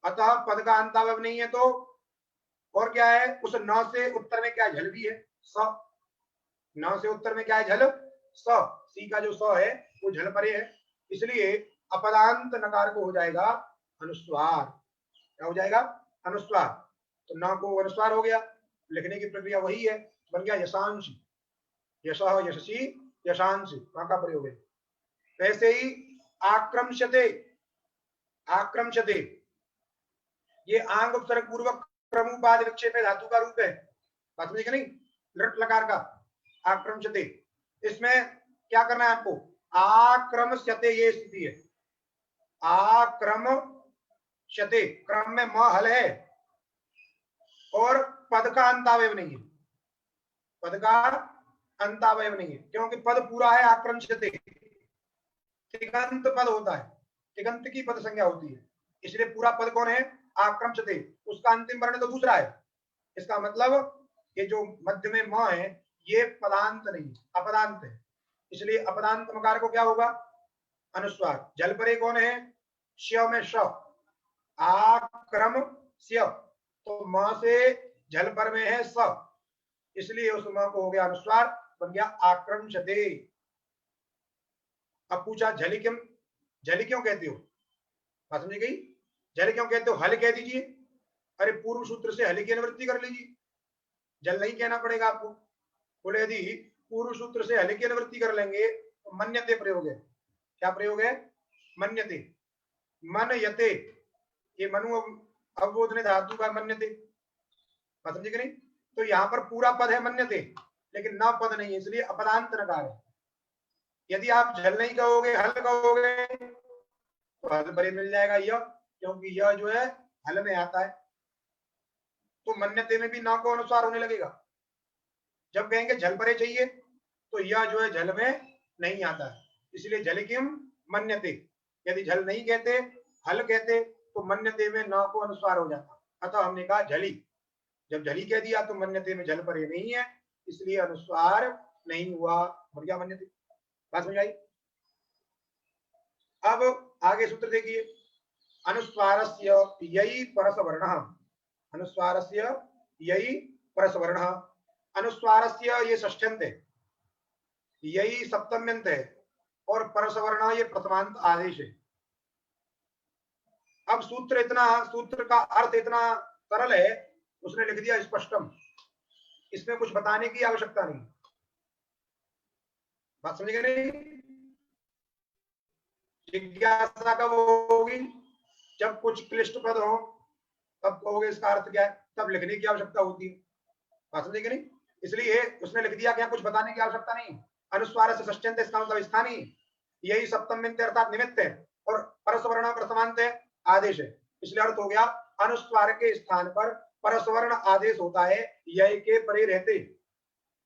अतः पद का अंतावयव नहीं है तो और क्या है? उस न से उत्तर में क्या है? झल भी है, स। न से उत्तर में क्या है? झल, स। सी का जो स है वो झल परे है, इसलिए अपदांत नकार को हो जाएगा अनुस्वार। क्या हो जाएगा? अनुस्वार। तो न को अनुस्वार हो गया, लिखने की प्रक्रिया वही है, बन गया यशांश। यशः, यशसी, यशांश, वहां का प्रयोग है। वैसे ही आक्रमशते, आक्रमशते, ये आंग उपसर्ग पूर्वक क्रमोपाद विक्षेप धातु का रूप है। बात समझे कि नहीं? लृट लकार का आक्रमशते, इसमें क्या करना है आपको, आक्रमशते ये स्थिति है, आक्रमशते, क्रम में म हल है और पद का अंतावयव नहीं है, पद का अंतावयव नहीं है, क्योंकि पद पूरा है आक्रमशते, तिगंत पद होता है, तिगंत की पद संज्ञा होती है, इसलिए पूरा पद कौन है, आक्रमशते, उसका अंतिम वर्ण तो दूसरा है। इसका मतलब ये जो मध्य में म है ये पदांत नहीं, अपदांत है, इसलिए अपदांत मकार को क्या होगा, अनुस्वार। जल परे कौन है, श्य में श, आक्रम स्य, तो म से जल पर में है स, इसलिए उस म को हो गया अनुस्वार, बन गया आक्रमशते। अब पूछा झली क्यों, झली क्यों कहते हो, बात समझ गई, जल क्यों कहते हो, हल कह दीजिए, अरे पूर्व सूत्र से हल की अनुवृत्ति कर लीजिए, जल नहीं कहना पड़ेगा आपको। बोले यदि पूर्व सूत्र से हल की अनुवृत्ति कर लेंगे तो मन्यते प्रयोग है, क्या प्रयोग है, मन्यते, मन यते, ये मनु अवबोधने धातु का मन्यते, बात समझे कि नहीं, तो यहाँ पर पूरा पद है मन्यते, लेकिन न पद नहीं है, इसलिए अपदांत नकार है। यदि आप जल नहीं कहोगे हल कहोगे तो हल परे मिल जाएगा यह, क्योंकि यह जो है हल में आता है, तो मन्यते में भी ना को अनुसार होने लगेगा। जब कहेंगे जल परे चाहिए तो यह जो है जल में नहीं आता है, इसलिए जल किम मन्यते, यदि जल नहीं कहते हल कहते तो मन्यते में ना को अनुसार हो जाता, अतः हमने कहा झली, जब झली कह दिया तो मन्यते में जल परे नहीं है, इसलिए अनुस्वार नहीं हुआ, बढ़ गया मन्यते, बात समझ आई। अब आगे सूत्र देखिए, अनुस्वारस्य यई परसवर्णः, अनुस्वारस्य यई परसवर्णः, अनुस्वारस्य ये षष्ठ्यंत है, यही सप्तम्यंत है और परसवर्ण ये प्रथमांत आदेश है। अब सूत्र इतना, सूत्र का अर्थ इतना सरल है, उसने लिख दिया स्पष्टम, इसमें कुछ बताने की आवश्यकता नहीं, बात समझे नहीं। जिज्ञासा कब होगी, जब कुछ क्लिष्ट पद हो तब कहोगे इसका अर्थ क्या है, तब लिखने की आवश्यकता होती है, बात समझे कि नहीं, इसलिए उसने लिख दिया क्या, कुछ बताने की आवश्यकता नहीं। अनुस्वार से षष्ठ्यंत, इसका मतलब स्थानीय, यही सप्तम्यंत अर्थात निमित्त है, और परसवर्ण प्रथमांत है, आदेश है, इसलिए अर्थ हो गया अनुस्वार के स्थान पर परसवर्ण आदेश होता है, यह के परे रहते,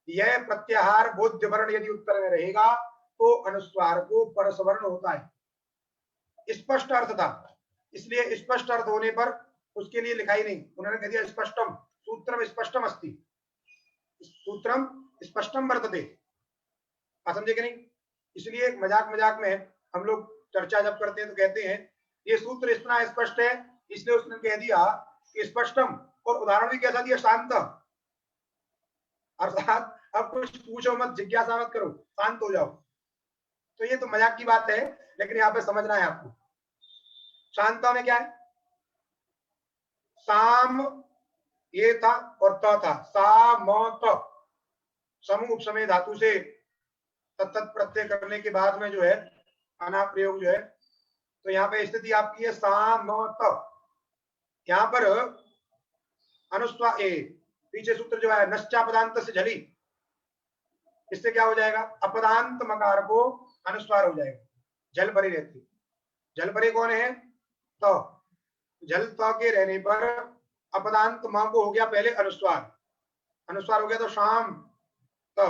यह प्रत्याहार बोध्य वर्ण यदि उत्तर में रहेगा तो अनुस्वार को परसवर्ण होता है, स्पष्ट अर्थ था, इसलिए स्पष्ट अर्थ होने पर उसके लिए लिखा ही नहीं, उन्होंने कह दिया स्पष्टम, सूत्रम स्पष्टम अस्ति, सूत्रम स्पष्टम वर्तते, समझे कि नहीं। इसलिए मजाक मजाक में हम लोग चर्चा जब करते हैं तो कहते हैं ये सूत्र इतना स्पष्ट है, इसलिए उसने कह दिया कि स्पष्टम, और उदाहरण भी कैसा दिया, शांत, अर्थात अब कुछ पूछो मत, जिज्ञासा मत करो, शांत हो जाओ, तो ये तो मजाक की बात है, लेकिन यहाँ पे समझना है आपको, शांता में क्या है, साम ये था और त था, सा म त, समूह उपसमय धातु से तत्त प्रत्यय करने के बाद में जो है अना प्रयोग जो है, तो यहाँ पे स्थिति आपकी है सा म त, यहाँ पर अनुस्वार, पीछे सूत्र जो है नश्चापदांत से झली, इससे क्या हो जाएगा, अपदांत मकार को अनुस्वार हो जाएगा, जल परे रहती, जल परे कौन है, तो जल त के रहने पर अपदांत म को हो गया पहले अनुस्वार, अनुस्वार हो गया तो शाम तो,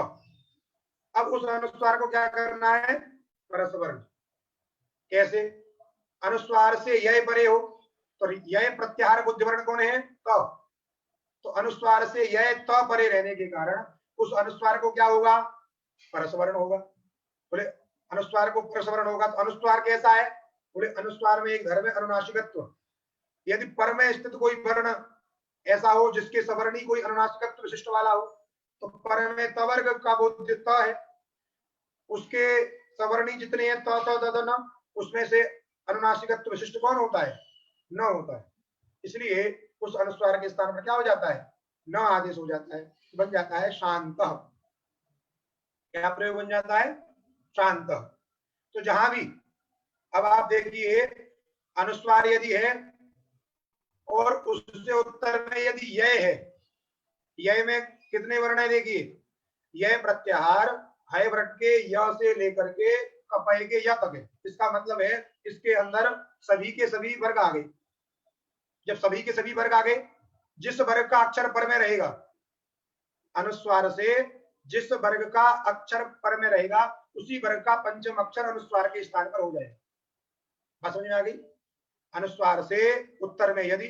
अब उस अनुस्वार को क्या करना है, परसवर्ण, कैसे, अनुस्वार से यह परे हो तो यह प्रत्याहार बुद्धि वर्ण कौन है, तो अनुस्वार से यह त परे रहने के कारण उस अनुस्वार को क्या होगा, परसवर्ण होगा। बोले अनुस्वार को परसवर्ण होगा तो अनुस्वार कैसा है, बोले अनुस्वार में एक धर्म है अनुनासिकत्व, यदि पर में स्थित कोई वर्ण ऐसा हो जिसके सवर्णी कोई अनुनासिकत्व विशिष्ट वाला हो, तो पर में तवर्ग का बोध्य त है, उसके सवर्णी जितने हैं त त द न, उसमें से अनुनासिकत्व विशिष्ट कौन होता है, न होता है, इसलिए उस अनुस्वार के स्थान पर क्या हो जाता है, न आदेश हो जाता है, बन जाता है शांत, क्या प्रयोग बन जाता है, शांत। तो जहां भी अब आप देखिए अनुस्वार यदि है और उससे उत्तर में यदि यह है, यह में कितने वर्ण है देखिए, यह प्रत्याहार है व्रत के य से लेकर के कपय के य तक है। इसका मतलब है इसके अंदर सभी के सभी वर्ग आ गए। जब सभी के सभी वर्ग आ गए, जिस वर्ग का अक्षर पर में रहेगा, अनुस्वार से जिस वर्ग का अक्षर पर में रहेगा उसी वर्ग का पंचम अक्षर अनुस्वार के स्थान पर हो जाएगा। बात समझ में आ गई? अनुस्वार से उत्तर में यदि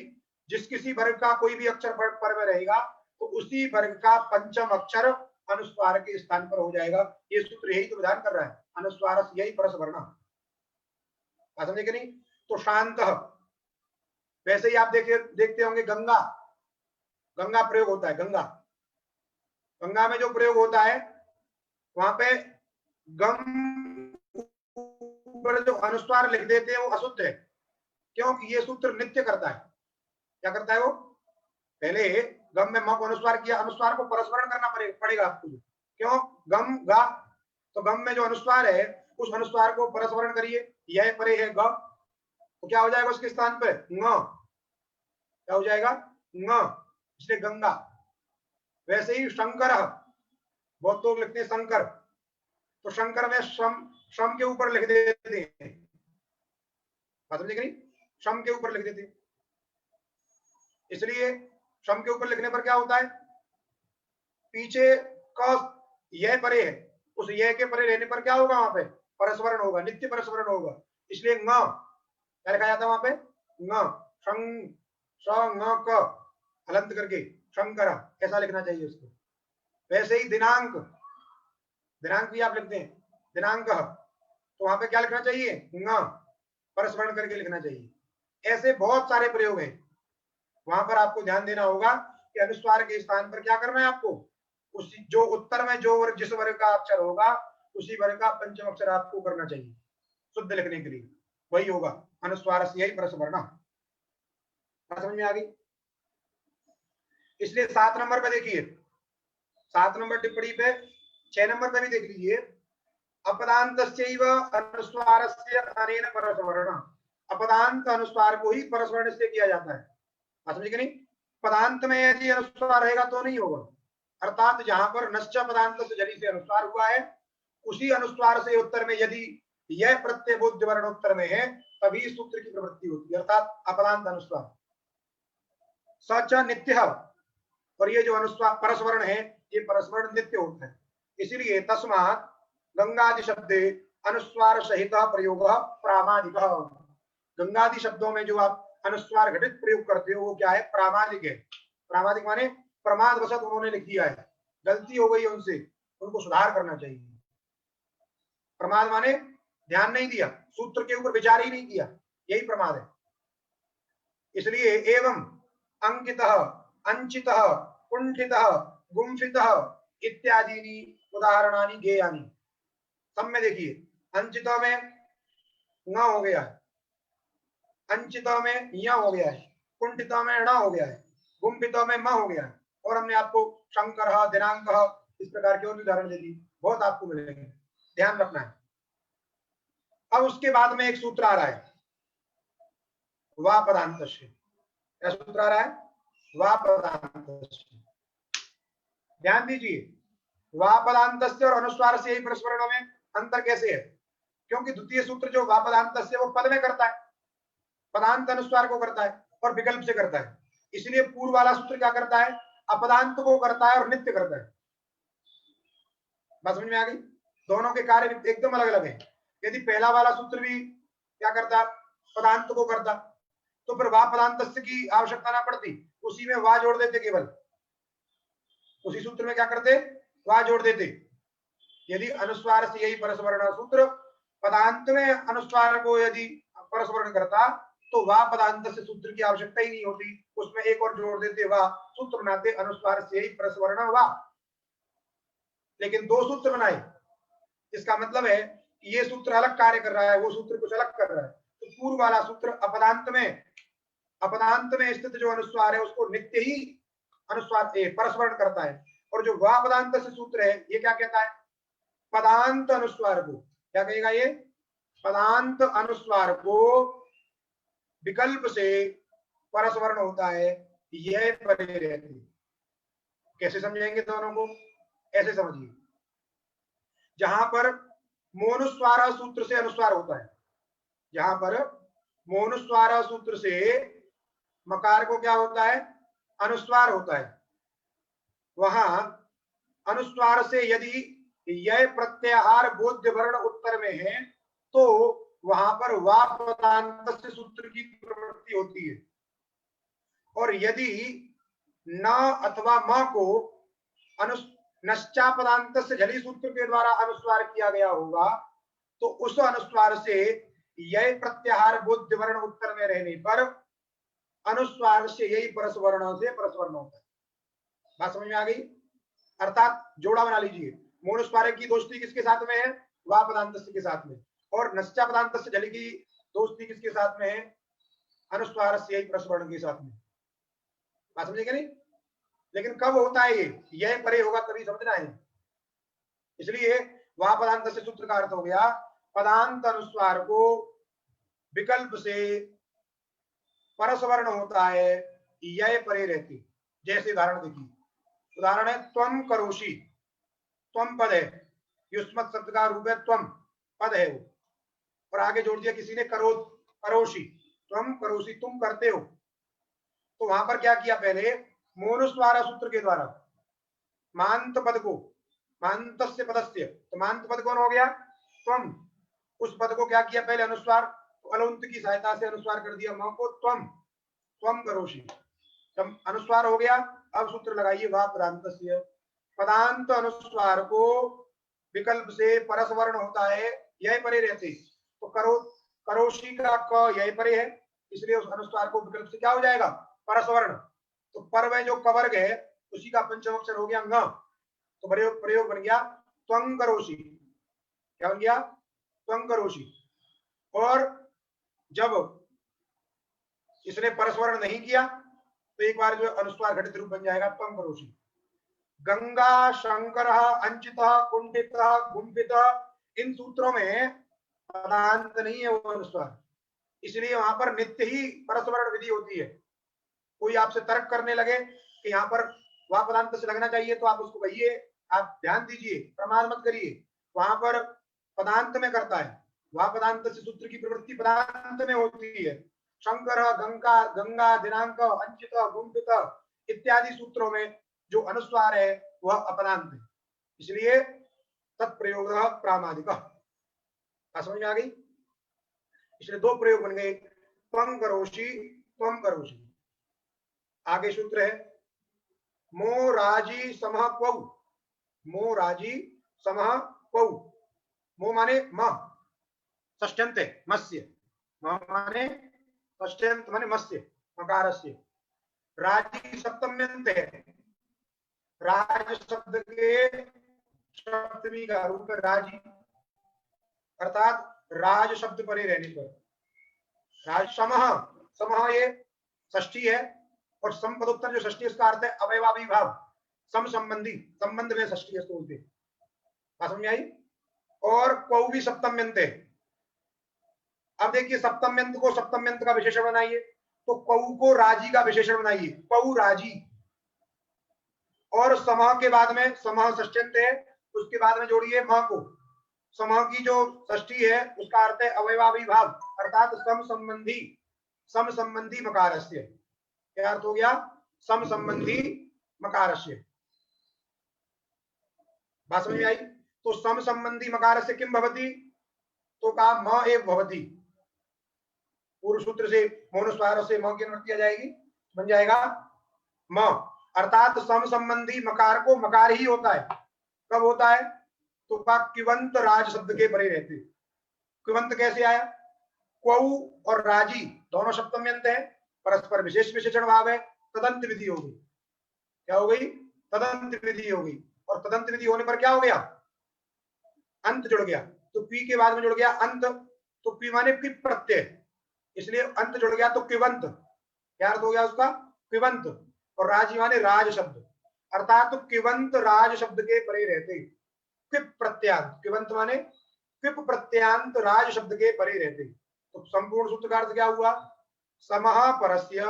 जिस किसी वर्ग का कोई भी अक्षर पर में रहेगा तो उसी वर्ग का पंचम अक्षर अनुस्वार के स्थान पर हो जाएगा। ये सूत्र यही तो विधान कर रहा है, अनुस्वार यही परस वर्ण। बात समझे कि नहीं? तो शांत, वैसे ही आप देखते होंगे गंगा, गंगा प्रयोग होता है। गंगा, गंगा में जो प्रयोग होता है वहां पे गम ऊपर जो अनुस्वार लिख देते हैं वो अशुद्ध है, क्योंकि ये सूत्र नित्य करता है। क्या करता है वो? पहले गम में म को अनुस्वार किया, अनुस्वार को परस्मरण करना पड़ेगा आपको। क्यों? गम गा, तो गम में जो अनुस्वार है उस अनुस्वार को परस्मरण करिए। यह परे है ग, तो क्या हो जाएगा उसके स्थान पे? न। क्या हो जाएगा? न, इसलिए गंगा। वैसे ही शंकर, बहुत लोग लिखते हैं शंकर, तो शंकर में श्रम के ऊपर लिख देते हैं। मतलब नहीं, श्रम के ऊपर लिख देते हैं। इसलिए श्रम के ऊपर लिखने पर क्या होता है, पीछे का यह परे है, उस यह के परे रहने पर क्या होगा? वहां पे परस्मरण होगा, नित्य परस्मरण होगा। इसलिए न क्या लिखा जाता है वहां पे? न, क हलंत करके शंकर, ऐसा लिखना चाहिए उसको। वैसे ही दिनांक, दिनांक भी आप लिखते हैं दिनांक, तो वहां पे क्या लिखना चाहिए? न, परस्मरण करके लिखना चाहिए। ऐसे बहुत सारे प्रयोग हैं, वहां पर आपको ध्यान देना होगा कि अनुस्वार के स्थान पर क्या करना है आपको, उसी जो उत्तर में जो वर्ग जिस वर्ग का अक्षर होगा उसी वर्ग का पंचम अक्षर आपको करना चाहिए शुद्ध लिखने के लिए, वही होगा अनुस्वार से यही परस्मरण। समझ में आ गई? इसलिए 7 नंबर पे देखिए, 7 नंबर टिप्पणी पे 6 नंबर पे भी देख लीजिए, अपदान्तस्यैव अनुस्वारस्य अनेन परस्मरण। अपदांत अनुस्वार को ही परस्मरण से किया जाता है। समझे कि नहीं? पदांत में यदि अनुस्वार रहेगा तो नहीं होगा, अर्थात जहां पर नश्च पदांत से जरी से अनुस्वार हुआ है उसी अनुस्वार से उत्तर में यदि यह प्रत्यय बोध्य वर्ण उत्तर में है तभी सूत्र की प्रवृत्ति होती है, अर्थात अपदांत अनुस्वार। सच नित्य, और ये जो अनुस्वार परस्मरण है ये परस्मरण नित्य होता है। इसलिए तस्मात् गंगादि शब्दे अनुस्वार सहित प्रयोग प्रामाणिक। गंगादि शब्दों में जो आप अनुस्वार घटित प्रयोग करते हो वो क्या है? प्रामाणिक है। प्रामाणिक माने प्रमाद वशत उन्होंने लिख दिया है, गलती हो गई उनसे, उनको सुधार करना चाहिए। प्रमाद माने ध्यान नहीं दिया, सूत्र के ऊपर विचार ही नहीं किया, यही प्रमाद है। इसलिए एवं अंकितः, अंचितः, कुंठितः, गुम्फितः इत्यादि उदाहरणानि ज्ञेयानि। सब में देखिए, अंचितः में न हो गया है, अंचितः में य हो गया है, कुंठितः में ण हो गया है, गुम्फितः में म हो गया है, और हमने आपको शंकर, दिनांक इस प्रकार के और भी उदाहरण दे दी, बहुत आपको मिलेंगे, ध्यान रखना है। अब उसके बाद में एक सूत्र आ रहा है वा पदांतस्य। क्या सूत्र आ रहा है? वा पदांतस्य। ध्यान दीजिए, वा पदांतस्य और अनुस्वार से यही परस्मरणों में अंतर कैसे है? क्योंकि द्वितीय सूत्र जो वा पदांतस्य वो पद में करता है, पदांत अनुस्वार को करता है और विकल्प से करता है। इसलिए पूर्व वाला सूत्र क्या करता है? अपदांत को करता है और नित्य करता है। बात समझ में आ गई? दोनों के कार्य एकदम अलग अलग है। यदि पहला वाला सूत्र भी क्या करता? पदांत को करता, तो फिर वा पदांतस्य की आवश्यकता ना पड़ती, उसी में वा जोड़ देते, केवल उसी सूत्र में क्या करते? वा जोड़ देते। यदि अनुस्वार से यही परस्मरण सूत्र पदांत में अनुस्वार को यदि परस्मरण करता तो वा पदांत से सूत्र की आवश्यकता ही नहीं होती, उसमें एक और जोड़ देते, वा सूत्र बनाते अनुस्वार से यही परस्मरण वा। लेकिन दो सूत्र बनाए, इसका मतलब है कि ये सूत्र अलग कार्य कर रहा है, वो सूत्र कुछ अलग कर रहा है। तो पूर्व वाला सूत्र अपदांत में स्थित जो अनुस्वार है उसको नित्य ही अनुस्वार परस्मरण करता है, और जो वा पदांत से सूत्र है ये क्या कहता है? पदांत अनुस्वार को क्या कहेगा? ये पदांत अनुस्वार को विकल्प से परस्मरण होता है, यह परे रहती। कैसे समझेंगे दोनों को? ऐसे समझिए, जहां पर मोनुस्वार सूत्र से अनुस्वार होता है, जहां पर मोनुस्वार सूत्र से मकार को क्या होता है? अनुस्वार होता है। वहां अनुस्वार से यदि यह प्रत्याहार बोध्य वर्ण उत्तर में है तो वहां पर वा पदांत सूत्र की प्रवृत्ति होती है, और यदि न अथवा म को नश्चा पदांत से झली सूत्र के द्वारा अनुस्वार किया गया होगा तो उस अनुस्वार से यह प्रत्याहार बोध्य वर्ण उत्तर में रहने पर अनुस्वार से यही परस वर्ण से परस वर्ण होता है। बात समझ में आ गई? अर्थात जोड़ा बना लीजिए, मोनुस्वारक की दोस्ती किसके साथ में है? वा पदांत के साथ में, और नश्चा पदांत से झली की दोस्ती किसके साथ में है? अनुस्वार से यही परस वर्ण के साथ में। बात समझेंगे नहीं? लेकिन कब होता है ये? यह परे होगा तभी समझना है। इसलिए वा पदांत से सूत्र का अर्थ हो गया पदांत अनुस्वार को विकल्प से परसवर्ण होता है, यह परे रहती। जैसे उदाहरण देखिए, उदाहरण है त्वम करोषि, त्वम पद है, युष्मत शब्द का रूप है त्वम, पद है वो, और आगे जोड़ दिया किसी ने करो, करोषि, त्वम करोषि, तुम करते हो। तो वहां पर क्या किया? पहले मोनुस्वार सूत्र के द्वारा मांत पद को, मांतस्य पदस्य, तो मांत पद कौन हो गया? त्वम। उस पद को क्या किया? पहले अनुस्वार, अलौंत की सहायता से अनुस्वार कर दिया म को, त्वम, त्वम करोषि। जब अनुस्वार हो गया, अब सूत्र लगाइए वा पदांतस्य। पदांत अनुस्वार को विकल्प से परसवर्ण होता है, यह परे रहते। तो करो, करोषि का क यह परे है, इसलिए उस अनुस्वार को विकल्प से क्या हो जाएगा? परसवर्ण। तो पर में जो कवर्ग है उसी का पंचम अक्षर हो गया ng, तो प्रयोग बन गया त्वं करोषि। क्या बन गया? त्वं करोषि। और जब इसने परस्वर्ण नहीं किया तो एक बार जो अनुस्वार घटित रूप बन जाएगा त्वं करोषि। गंगा, शंकर, अंचित, कुंठित, गुंफित, इन सूत्रों में पदांत नहीं है वो अनुस्वार, इसलिए वहां पर नित्य ही परस्वर्ण विधि होती है। कोई आपसे तर्क करने लगे कि यहाँ पर वहां पदांत से लगना चाहिए तो आप उसको कहिए, आप ध्यान दीजिए, प्रमाण मत करिए, वहां पर पदांत में करता है। वहां पदांत से सूत्र की प्रवृत्ति पदांत में होती है। शंकर, गंगा, गंगा, दिनांक, अंचित, गुंफित इत्यादि सूत्रों में जो अनुस्वार है वह अपदांत है, इसलिए तत्प्रयोग प्रामादिक। समझ में आ गई? इसलिए दो प्रयोग बन गए, त्वं करोषि, त्वं करोषि। आगे सूत्र है मो राजी समः क्वौ, मो राजी समः क्वौ। मो माने म, षष्ट्यंत है मत्स्य, म माने षष्ट्यंत माने मत्स्य, मकारस्य। राजी सप्तम्यंत है, राज शब्द के सप्तमी का रूप है राजी, अर्थात राज शब्द परे रहने पर। राज समः, समः ये षष्ठी है, और सम पदोत्तर जो षष्ठी उसका अर्थ है अवयवाभिभाव, सम संबंधी, संबंध में षष्ठी है बोलते। समझ में आई? और क्वौ भी सप्तम्यंत है। अब देखिए सप्तम्यंत को सप्तम्यंत का विशेषण बनाइए, तो क्वौ को राजी का विशेषण बनाइए, क्वौ राजी। और समः के बाद में, समः षष्ट्यंत है, उसके बाद में जोड़िए म को, समः की जो षष्ठी है उसका अर्थ है अवयवाभिभाव, अर्थात सम संबंधी, सम संबंधी मकारस्य। क्या अर्थ हो गया? सम संबंधी मकारस्य। बात समझ में आई? तो सम संबंधी मकारस्य किम भवति? तो कहा म एव भवति। पूर्व सूत्र से मोनुस्वार से म की अनुवृत्ति आ जाएगी, बन जाएगा म, अर्थात सम संबंधी मकार को मकार ही होता है। कब होता है? तो का किवंत राज शब्द के परे रहते। किवंत कैसे आया? क्वौ और राजी दोनों सप्तम्यंत है, परस्पर विशेष विशेषण भाव है, तदंत विधि हो गई। क्या हो गई? तदंत विधि हो गई। और तदंत विधि होने पर क्या हो गया? अंत जुड़ गया। तो पी के बाद में जुड़ गया अंत, तो पी माने पी प्रत्यय, इसलिए अंत जुड़ गया, तो किवंत। क्या अर्थ हो गया उसका? किवंत। और राजी माने राज शब्द, अर्थात तो किवंत राज शब्द के परे रहते। क्विप प्रत्यांत, किवंत माने क्विप प्रत्यांत राज शब्द के परे रहते। तो संपूर्ण सूत्र का अर्थ क्या हुआ? समः परस्य,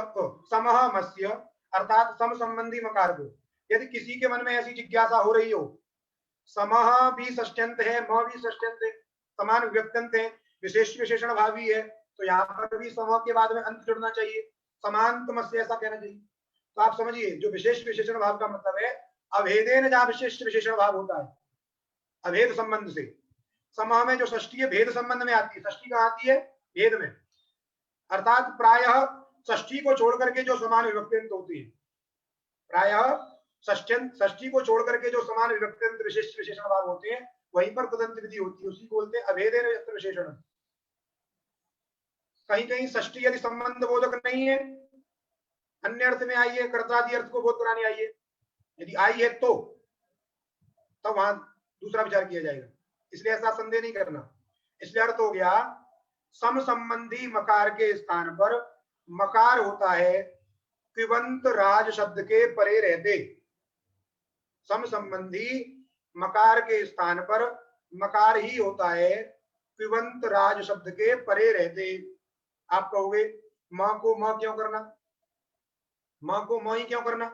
समः मस्य, अर्थात सम संबंधी मकार को यदि किसी के मन में ऐसी जिज्ञासा हो रही हो, समः भी षष्ट्यंत है, म भी षष्ट्यंत है, समान विभक्त्यंत है, विशेष विशेषण भाव भी है, तो यहाँ पर भी समः के बाद में अंत जुड़ना चाहिए, समांतमस्य ऐसा कहना चाहिए। तो आप समझिए, जो विशेष विशेषण भाव का मतलब है अभेदेन जहां विशेष विशेषण भाव होता है, अभेद संबंध से। समः में जो षष्ठी है भेद संबंध में आती है, षष्ठी कहाँ आती है? भेद में। अर्थात प्रायः षष्ठी को छोड़ करके जो समान विभक्त्यंत होती है, प्रायः षष्ठी को छोड़ करके जो समान विभक्त्यंत विशेष विशेषण भाव होते हैं, वहीं पर तदंत विधि होती है, उसी को बोलते हैं अभेदेन विशेषण। कहीं कहीं षष्ठी यदि संबंध बोधक नहीं है, अन्य अर्थ में आई है, कर्तादि अर्थ को बोध कराने आई है, यदि आई है तो तब वहां दूसरा विचार किया जाएगा, इसलिए ऐसा संदेह नहीं करना। इसलिए अर्थ हो गया सम संबंधी मकार के स्थान पर मकार होता है क्विबंत राज शब्द के परे रहते। सम संबंधी मकार के स्थान पर मकार ही होता है क्विबंत राज शब्द के परे रहते। आप कहोगे मां को मां क्यों करना, मां को मां ही क्यों करना,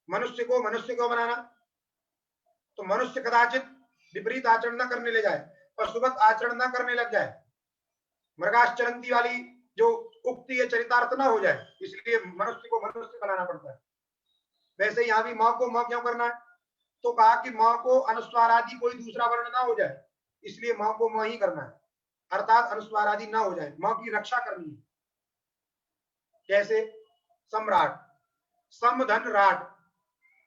मनुष्य को मनुष्य क्यों बनाना? तो मनुष्य कदाचित विपरीत आचरण न करने ले जाए, पशुवत आचरण न करने लग जाए, मृगाश्चरंती वाली जो उक्ति है चरितार्थ न हो जाए, इसलिए मनुष्य को मनुष्य बनाना पड़ता है। वैसे यहाँ भी मां को मां क्यों करना है? तो कहा कि मां को अनुस्वार आदि कोई दूसरा वर्ण ना हो जाए, इसलिए मां को मां ही करना है, अर्थात अनुस्वार आदि ना हो जाए, मां की रक्षा करनी है। कैसे? सम्राट, समधन राट,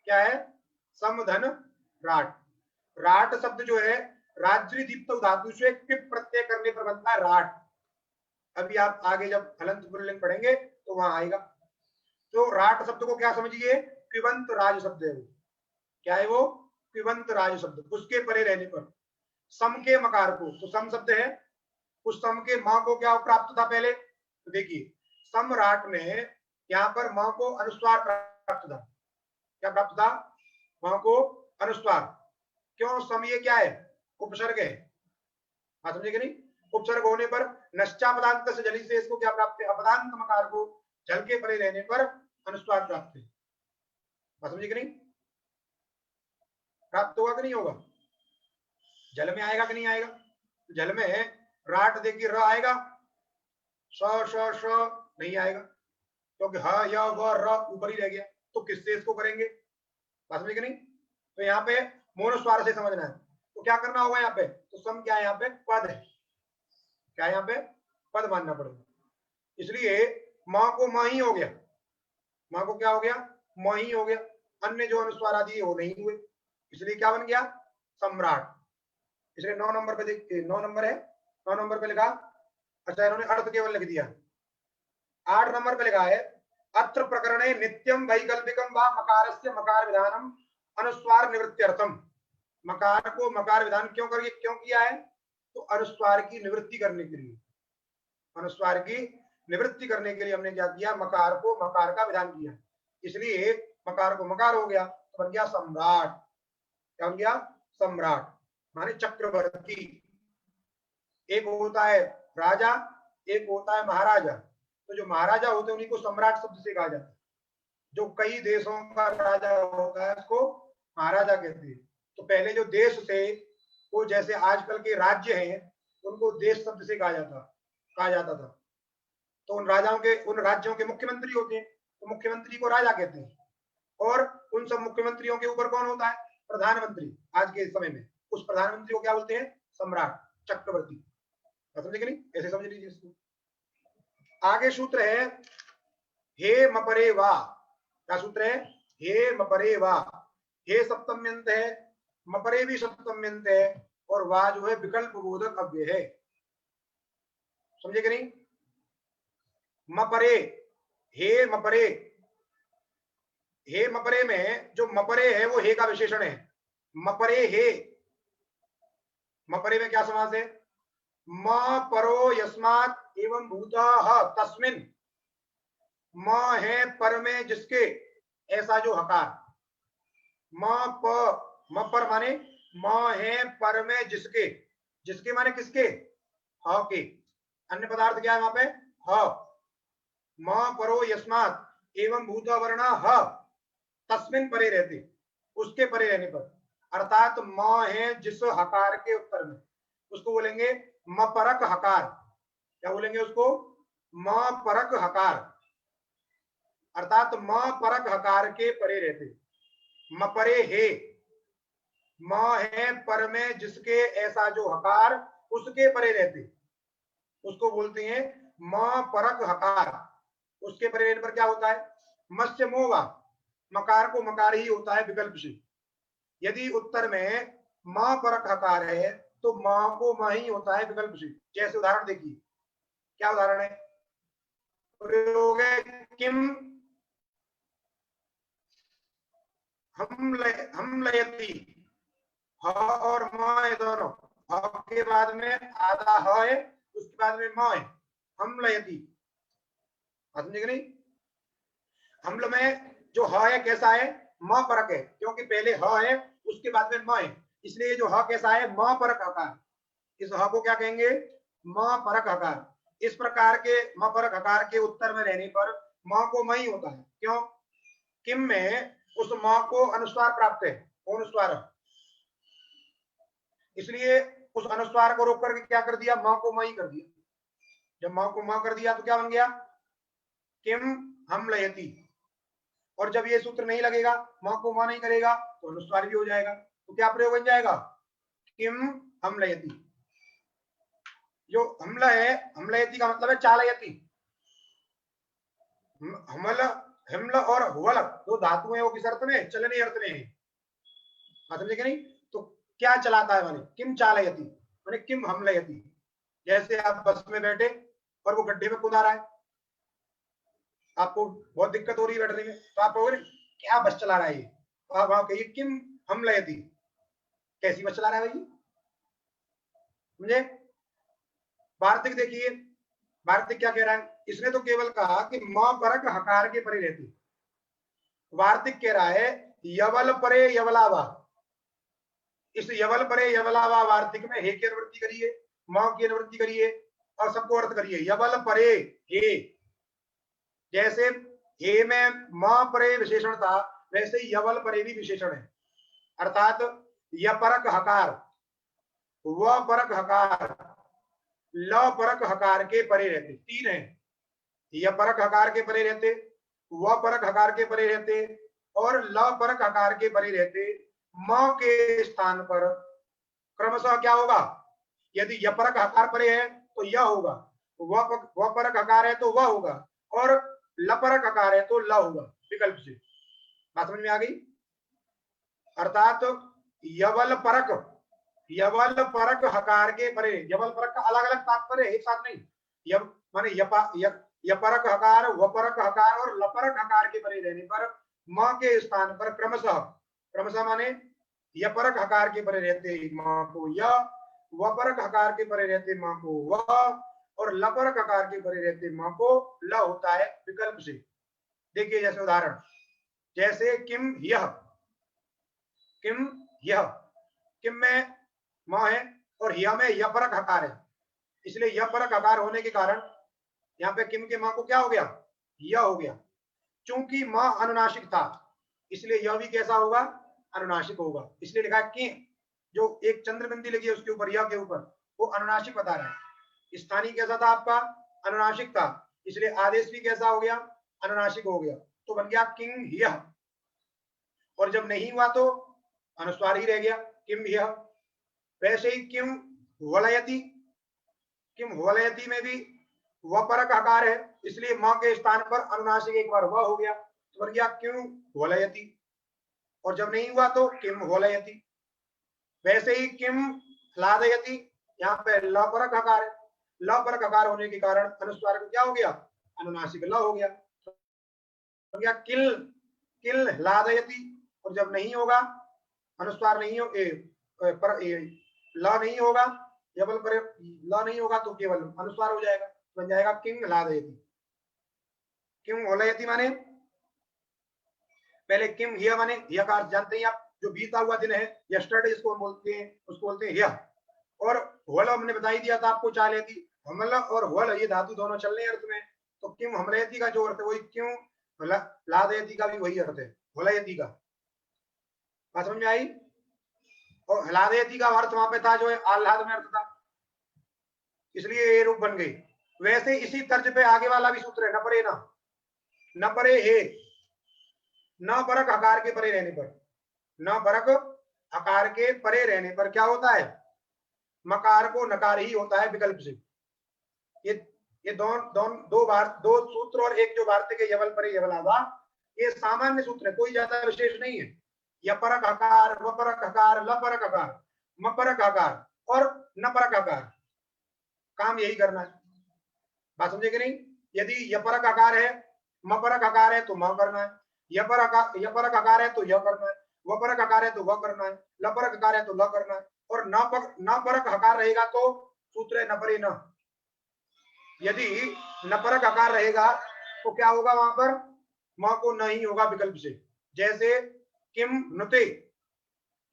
क्या है? समधन राट। राट शब्द जो है राज्य दीप्त धातु से टिप प्रत्यय करने पर बनता है राट। अभी आप आगे जब हलंत पुल्लिंग पढ़ेंगे तो वहां आएगा। तो राट शब्द को क्या समझिए? क्विबंत राज शब्द है वो। क्या है वो? क्विबंत राज शब्द। उसके परे रहने पर सम के मकार को, तो सम शब्द है, उस सम के मां को क्या प्राप्त था पहले? तो देखिए सम्राट में यहाँ पर मां को अनुस्वार प्राप्त था। क्या प्राप्त था? मां को अनुस्वार। क्यों? सम ये क्या है? उपसर्ग है। बात समझे कि नहीं? उपसर्ग होने पर नश्चापदांत से जली से इसको क्या प्राप्त है? अपदांत मकार को जल के परे रहने पर अनुस्वार प्राप्त है। बात समझे कि नहीं? प्राप्त होगा कि नहीं होगा? जल में आएगा कि नहीं आएगा? जल में राट देखिए र आएगा, श श श नहीं आएगा, क्योंकि ह य व र ऊपर ही रह गया, तो किससे इसको करेंगे? बात समझे कि नहीं? तो यहाँ पे मोनस्वार से समझना है। तो क्या करना होगा यहाँ पे? तो सम क्या है? यहाँ पे पद है। क्या है यहाँ पे? पद मानना पड़ेगा। इसलिए मां को मां ही हो गया, मां को क्या हो गया? मां ही हो गया, अन्य जो अनुस्वार आदि वो नहीं हुए, इसलिए क्या बन गया? सम्राट। इसलिए 9 नंबर पे देखिए, 9 नंबर है, 9 नंबर पे लिखा, अच्छा इन्होंने अर्थ केवल लिख दिया। 8 नंबर पे लिखा है अत्र प्रकरणे नित्यम वैकल्पिकम व मकारस्य मकार विधानम अनुस्वार निवृत्त्यर्थम। मकार को मकार विधान क्यों किया है? तो अनुस्वार की निवृत्ति करने के लिए, अनुस्वार की निवृत्ति करने के लिए हमने क्या किया? मकार को मकार का विधान किया, इसलिए मकार को मकार हो गया, तो बन गया सम्राट। क्या बन गया? सम्राट माने चक्रवर्ती। एक होता है राजा, एक होता है महाराजा। तो जो महाराजा होते हैं उन्हीं को सम्राट शब्द से कहा जाता है। जो कई देशों का राजा होता है उसको महाराजा कहते हैं। तो पहले जो देश थे वो जैसे आजकल के राज्य हैं, उनको देश शब्द से कहा जाता था। तो उन राजाओं के, उन राज्यों के मुख्यमंत्री होते हैं, तो मुख्यमंत्री को राजा कहते हैं। और उन सब मुख्यमंत्रियों के ऊपर कौन होता है? प्रधानमंत्री। आज के समय में उस प्रधानमंत्री को क्या बोलते हैं? सम्राट, चक्रवर्ती। समझे कि नहीं? ऐसे समझ लीजिए इसको। आगे सूत्र है हे मपरे वा। क्या सूत्र है? हे मपरे वा। हे सप्तम्यंत है, मपरे भी सप्तम्यंत है, और वा जो है विकल्प बोधक अव्यय है। समझे कि नहीं? मपरे, हे मपरे, हे मपरे में जो मपरे है वो हे का विशेषण है। मपरे हे, मपरे में क्या समास है? म परो यस्मात् एवं भूतः तस्मिन्। म है पर में जिसके, ऐसा जो हकार। म पर माने म है पर में जिसके, जिसके माने किसके? ह के। अन्य पदार्थ क्या है वहां पे? ह। म परो यस्मात् एवं भूत वर्ण ह, तस्मिन परे रहते, उसके परे रहने पर, अर्थात म है जिस हकार के उत्तर में, उसको बोलेंगे मपरक हकार। क्या बोलेंगे उसको? मपरक हकार, अर्थात म परक हकार के परे रहते। मपरे हे, म है पर में जिसके ऐसा जो हकार उसके परे रहते, उसको बोलते हैं म परक हकार। उसके परे रहने पर क्या होता है? मत्स्य मोगा, मकार को मकार ही होता है विकल्प से। यदि उत्तर में म परक हकार है तो म को म ही होता है विकल्प से। जैसे उदाहरण देखिए, क्या उदाहरण है? प्रयोग है किम हम लयती, ह और म है दोनों। ह के बाद में आधा ह है, उसके बाद में म है, हम लयती। समझे कि नहीं? हमल में जो ह है कैसा है? म परक है, क्योंकि पहले ह है उसके बाद में म है, इसलिए जो ह कैसा है? म परक हकार। इस ह को क्या कहेंगे? म परक हकार। इस प्रकार के म परक हकार के उत्तर में रहने पर म को म ही होता है। क्यों? किम में उस म को अनुस्वार प्राप्त है, अनुस्वार, इसलिए उस अनुस्वार को रोक करके क्या कर दिया? म को म ही कर दिया। जब म को म कर दिया तो क्या बन गया? किम हम लयती। और जब ये सूत्र नहीं लगेगा, म को म नहीं करेगा, तो अनुस्वार भी हो जाएगा। तो क्या प्रयोग बन जाएगा? किम हम लयती। जो हमला है, हमलयती का मतलब है चालयती। हमल, हिमल और हुवल दो धातु है, वो किस अर्थ में? चलने अर्थ में है। समझे कि नहीं? तो क्या चलाता है माने? किम चालयती माने किम हमलयती। जैसे आप बस में बैठे और वो गड्ढे में कूदा रहा है, आपको बहुत दिक्कत हो रही है बैठने में, तो आप कहोगे क्या बस चला रहा है ये, तो आप वहां कहिए किम हमलयती, कैसी बस चला रहा है भाई। मुझे वार्तिक देखिए, वार्तिक क्या कह रहा है? इसने तो केवल कहा कि म परक हकार के परे रहती। वार्तिक कह रहा है यवल परे यवलावा। इस यवल परे यवलावा वार्तिक में हे की अनुवृत्ति करिए, म की अनुवृत्ति करिए और सबको अर्थ करिए। यवल परे हे, जैसे हे में म परे विशेषण था, वैसे यवल परे भी विशेषण है। अर्थात यपरक हकार, व परक हकार, ल परक हकार के परे रहते। तीन है, यपरक हकार के परे रहते, व परक हकार के परे रहते और ल परक हकार के परे रहते। म के स्थान पर क्रमशः क्या होगा? यदि यपरक हकार परे है तो यह होगा, व परक हकार है तो वह होगा, और लपरक हकार है तो ल होगा विकल्प से। बात समझ में आ गई? अर्थात यवल परक, यवल परक हकार के परे, यवल परक का अलग अलग तात्पर्य, एक साथ नहीं। यव माने यपरक हकार, वपरक हकार और लपरक हकार के परे रहने पर म के स्थान पर क्रमशः, क्रमशः माने यपरक हकार के परे रहते म को य, वपरक हकार के परे रहते म को व, और लपरक हकार के परे रहते म को ल होता है विकल्प से। देखिए जैसे उदाहरण, जैसे किम यह, किम यह, किम में म है और यह में यपरक हकार है, इसलिए यपरक हकार होने के कारण यहाँ पे किम के मां को क्या हो गया? यह हो गया। चूंकि मां अनुनासिक था, इसलिए यह भी कैसा होगा? अनुनासिक होगा। इसलिए लिखा है कि जो एक चंद्र बिंदी लगी है उसके ऊपर, यह के ऊपर, वो अनुनासिक बता रहा है। स्थानीय कैसा था आपका? अनुनासिक था, इसलिए आदेश भी कैसा हो गया? अनुनासिक हो गया। तो बन गया किंग यह, और जब नहीं हुआ तो अनुस्वार ही रह गया, किम यह। वैसे ही किम वलयति, किम वलयति में भी वपरक आकार है, इसलिए म के स्थान पर अनुनासिक एक बार वह हो गया, तो बन गया क्यों वलयति, और जब नहीं हुआ तो किम वलयति। वैसे ही किम ह्लादयति, यहाँ पे लपरक आकार है, लपरक आकार होने के कारण अनुस्वार क्या हो गया? अनुनासिक ल हो गया, तो गया किल, किल ह्लादयति। और जब नहीं होगा, अनुस्वार नहीं हो, ल नहीं होगा, केवल पर ल नहीं होगा तो केवल अनुस्वार हो जाएगा, बन जाएगा किंग ह्लादयति। किंग वलयति माने पहले किम हिया माने, हिया का अर्थ जानते हैं आप, जो बीता हुआ दिन है, यस्टरडे इसको बोलते हैं, उसको बोलते हैं हिया। और वल हमने बता ही दिया था आपको, चालयति, हमल और वल ये धातु दोनों चलने अर्थ में, तो किम हमलयति का जो अर्थ है वही क्यों लादयति का भी वही अर्थ है, हुलयति का, बात समझ में आई? और ह्लादयति का अर्थ वहां पे था जो है आह्लाद में अर्थ था, इसलिए ये रूप बन गई। वैसे इसी तर्ज पे आगे वाला भी सूत्र है, न परे न परे हे, न परक आकार के परे रहने पर, न परक आकार के परे रहने पर क्या होता है, मकार को नकार ही होता है विकल्प से। ये दो सूत्र और एक जो वार्तिक है यवल परे यवल आवा, ये सामान्य सूत्र है, कोई ज्यादा विशेष नहीं है। यपरक आकार, वपरक आकार, लपरक आकार, मपरक आकार और नपरक आकार, काम यही करना है, बात समझे कि नहीं? यदि यपरक आकार है, मपरक आकार है तो म करना है, यपरक आकार है तो य करना है, वपरक आकार है तो व करना है, लपरक आकार है तो ल करना है, और नपरक आकार रहेगा तो सूत्र है नपरे न। यदि नपरक आकार रहेगा तो क्या होगा वहां पर, म को नहीं होगा विकल्प से। जैसे किम नुते,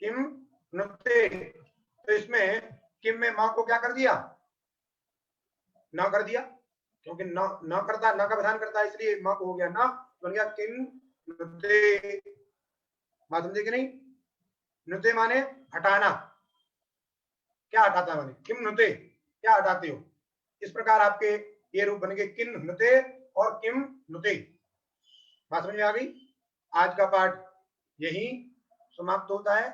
किम नुते, तो इसमें किम में म को क्या कर दिया, न कर दिया, क्योंकि न करता, न का विधान करता है, इसलिए म को हो गया न, बन गया किम नुते, बात समझे कि नहीं? नुते माने हटाना, क्या हटाता माने, किम नुते क्या हटाते हो, इस प्रकार आपके ये रूप बन गए किन नुते और किम नुते। बात समझ में आ गई? आज का पाठ यही समाप्त होता है।